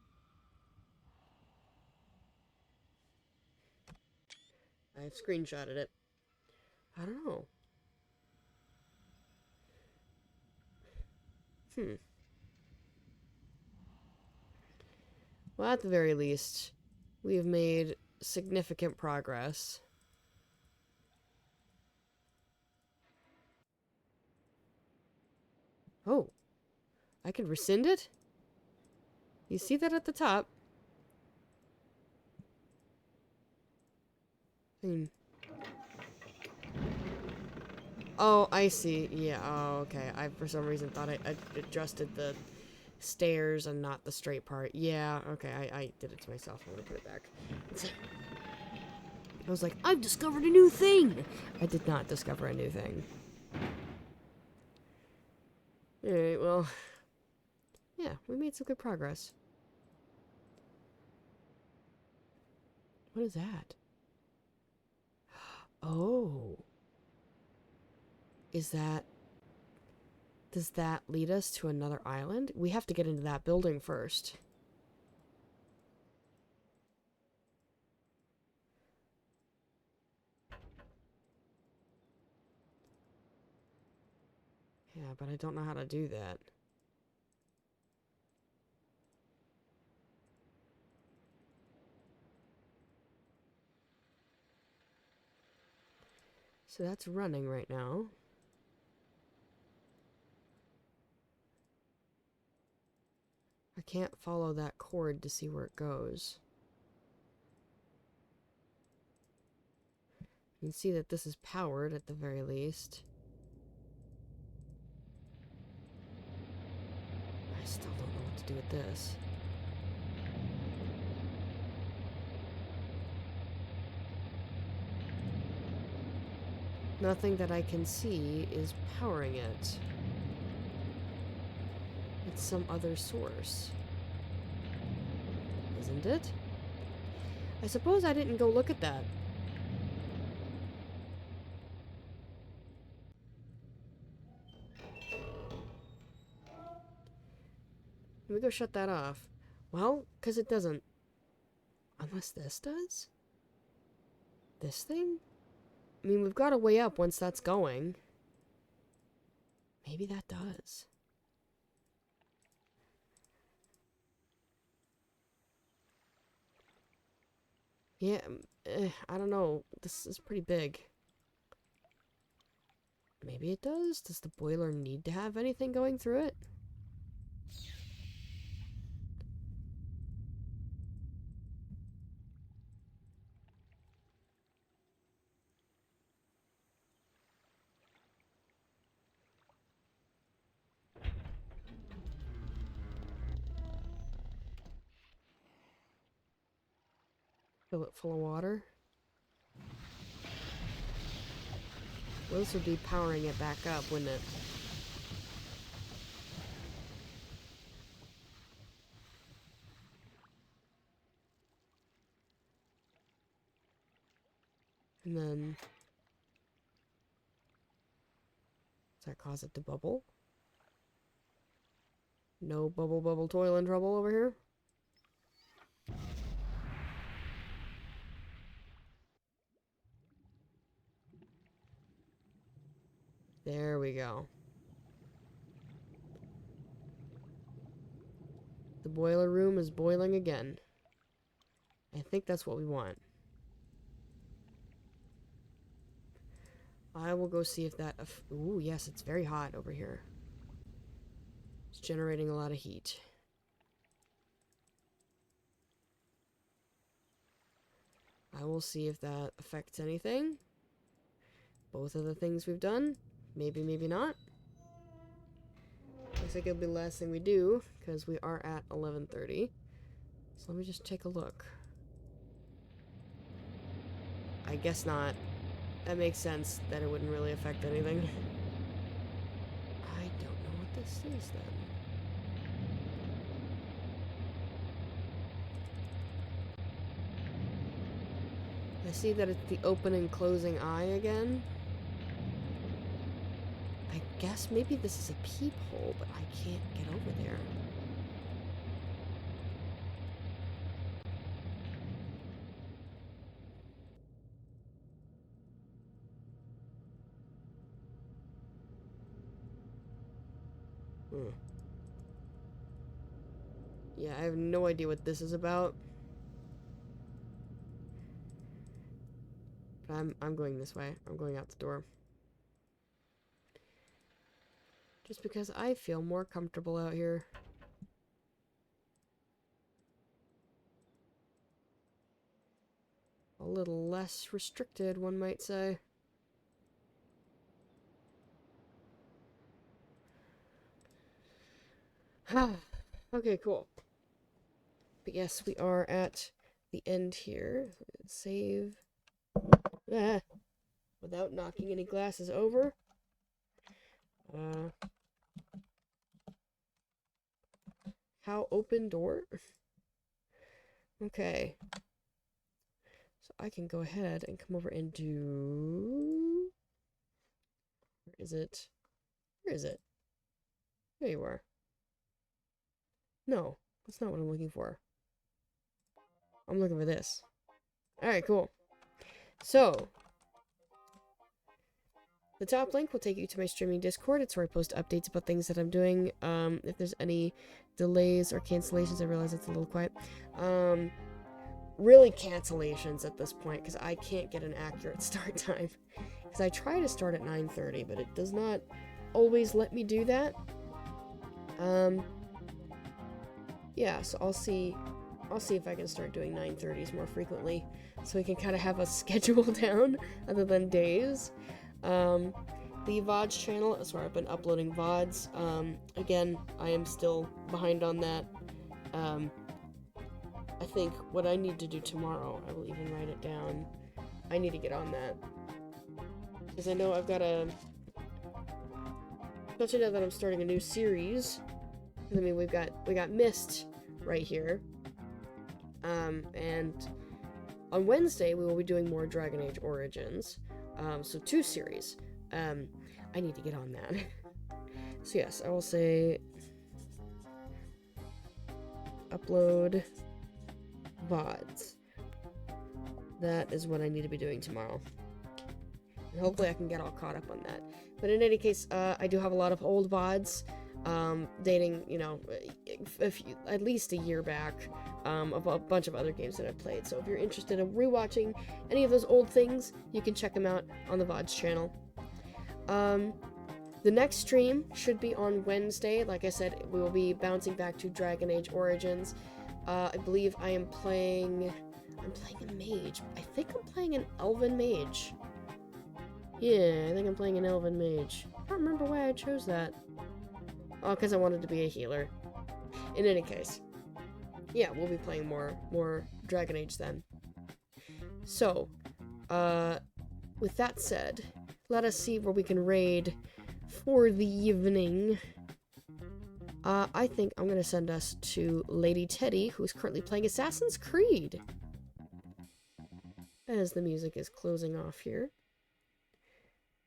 A: I screenshotted it. I don't know. Well, at the very least, we have made significant progress. Oh, I can rescind it? You see that at the top? I mean... Oh, I see. Yeah, oh, okay. I, for some reason, thought I adjusted the stairs and not the straight part. Yeah, okay, I did it to myself. I'm gonna put it back. I was like, I've discovered a new thing! I did not discover a new thing. Alright, well... Yeah, we made some good progress. What is that? Oh. Is that... Does that lead us to another island? We have to get into that building first. Yeah, but I don't know how to do that. So that's running right now. I can't follow that cord to see where it goes. You can see that this is powered at the very least. I still don't know what to do with this. Nothing that I can see is powering it. It's some other source. Isn't it? I suppose I didn't go look at that. Let me go shut that off. Well, because it doesn't. Unless this does? This thing? I mean, we've got a way up once that's going. Maybe that does. Yeah, I don't know. This is pretty big. Maybe it does? Does the boiler need to have anything going through it? Fill it full of water? Well, this would be powering it back up, wouldn't it? And then... Does that cause it to bubble? No bubble toiling trouble over here? There we go. The boiler room is boiling again. I think that's what we want. I will go see if that... Ooh, yes, it's very hot over here. It's generating a lot of heat. I will see if that affects anything. Both of the things we've done. Maybe, maybe not. Looks like it'll be the last thing we do, because we are at 11:30. So let me just take a look. I guess not. That makes sense that it wouldn't really affect anything. I don't know what this is then. I see that it's the open and closing eye again. I guess maybe this is a peephole, but I can't get over there. Hmm. Yeah, I have no idea what this is about. But I'm going this way. I'm going out the door. Just because I feel more comfortable out here. A little less restricted, one might say. Okay, cool. But yes, we are at the end here. Save. Ah, without knocking any glasses over. How open door? Okay. So I can go ahead and come over and do... Where is it? Where is it? There you are. No, that's not what I'm looking for. I'm looking for this. Alright, cool. So, the top link will take you to my streaming Discord. It's where I post updates about things that I'm doing. If there's any delays or cancellations, I realize it's a little quiet. Really cancellations at this point, because I can't get an accurate start time. Because I try to start at 9:30, but it does not always let me do that. Yeah, so I'll see if I can start doing 9:30s more frequently, so we can kind of have a schedule down other than days. The VODs channel is where I've been uploading VODs. Again, I am still behind on that. I think what I need to do tomorrow, I will even write it down. I need to get on that. Because I know I've got a... Especially now that I'm starting a new series. I mean, we got Mist right here. And on Wednesday, we will be doing more Dragon Age Origins. So 2 series. I need to get on that. So yes, I will say upload VODs. That is what I need to be doing tomorrow. And hopefully I can get all caught up on that. But in any case, I do have a lot of old VODs, dating, you know, at least a year back, of a bunch of other games that I've played. So if you're interested in rewatching any of those old things, you can check them out on the VODs channel. The next stream should be on Wednesday. Like I said, we will be bouncing back to Dragon Age Origins. I believe I'm playing a mage. I think I'm playing an elven mage. Yeah, I think I'm playing an elven mage. I don't remember why I chose that. Oh, because I wanted to be a healer. In any case. Yeah, we'll be playing more Dragon Age then. So, with that said, let us see where we can raid for the evening. I think I'm gonna send us to Lady Teddy, who's currently playing Assassin's Creed. As the music is closing off here.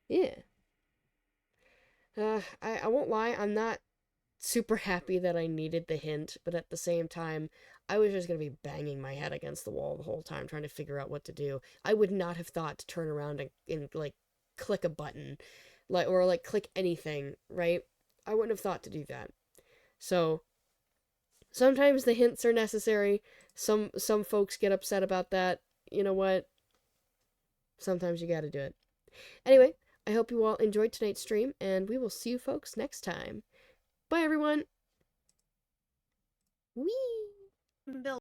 A: Yeah. I won't lie, I'm not super happy that I needed the hint, but at the same time, I was just gonna be banging my head against the wall the whole time trying to figure out what to do. I would not have thought to turn around and like, click a button, or click anything, right? I wouldn't have thought to do that. So, sometimes the hints are necessary. Some folks get upset about that. You know what? Sometimes you gotta do it. Anyway, I hope you all enjoyed tonight's stream, and we will see you folks next time. Bye, everyone! Whee!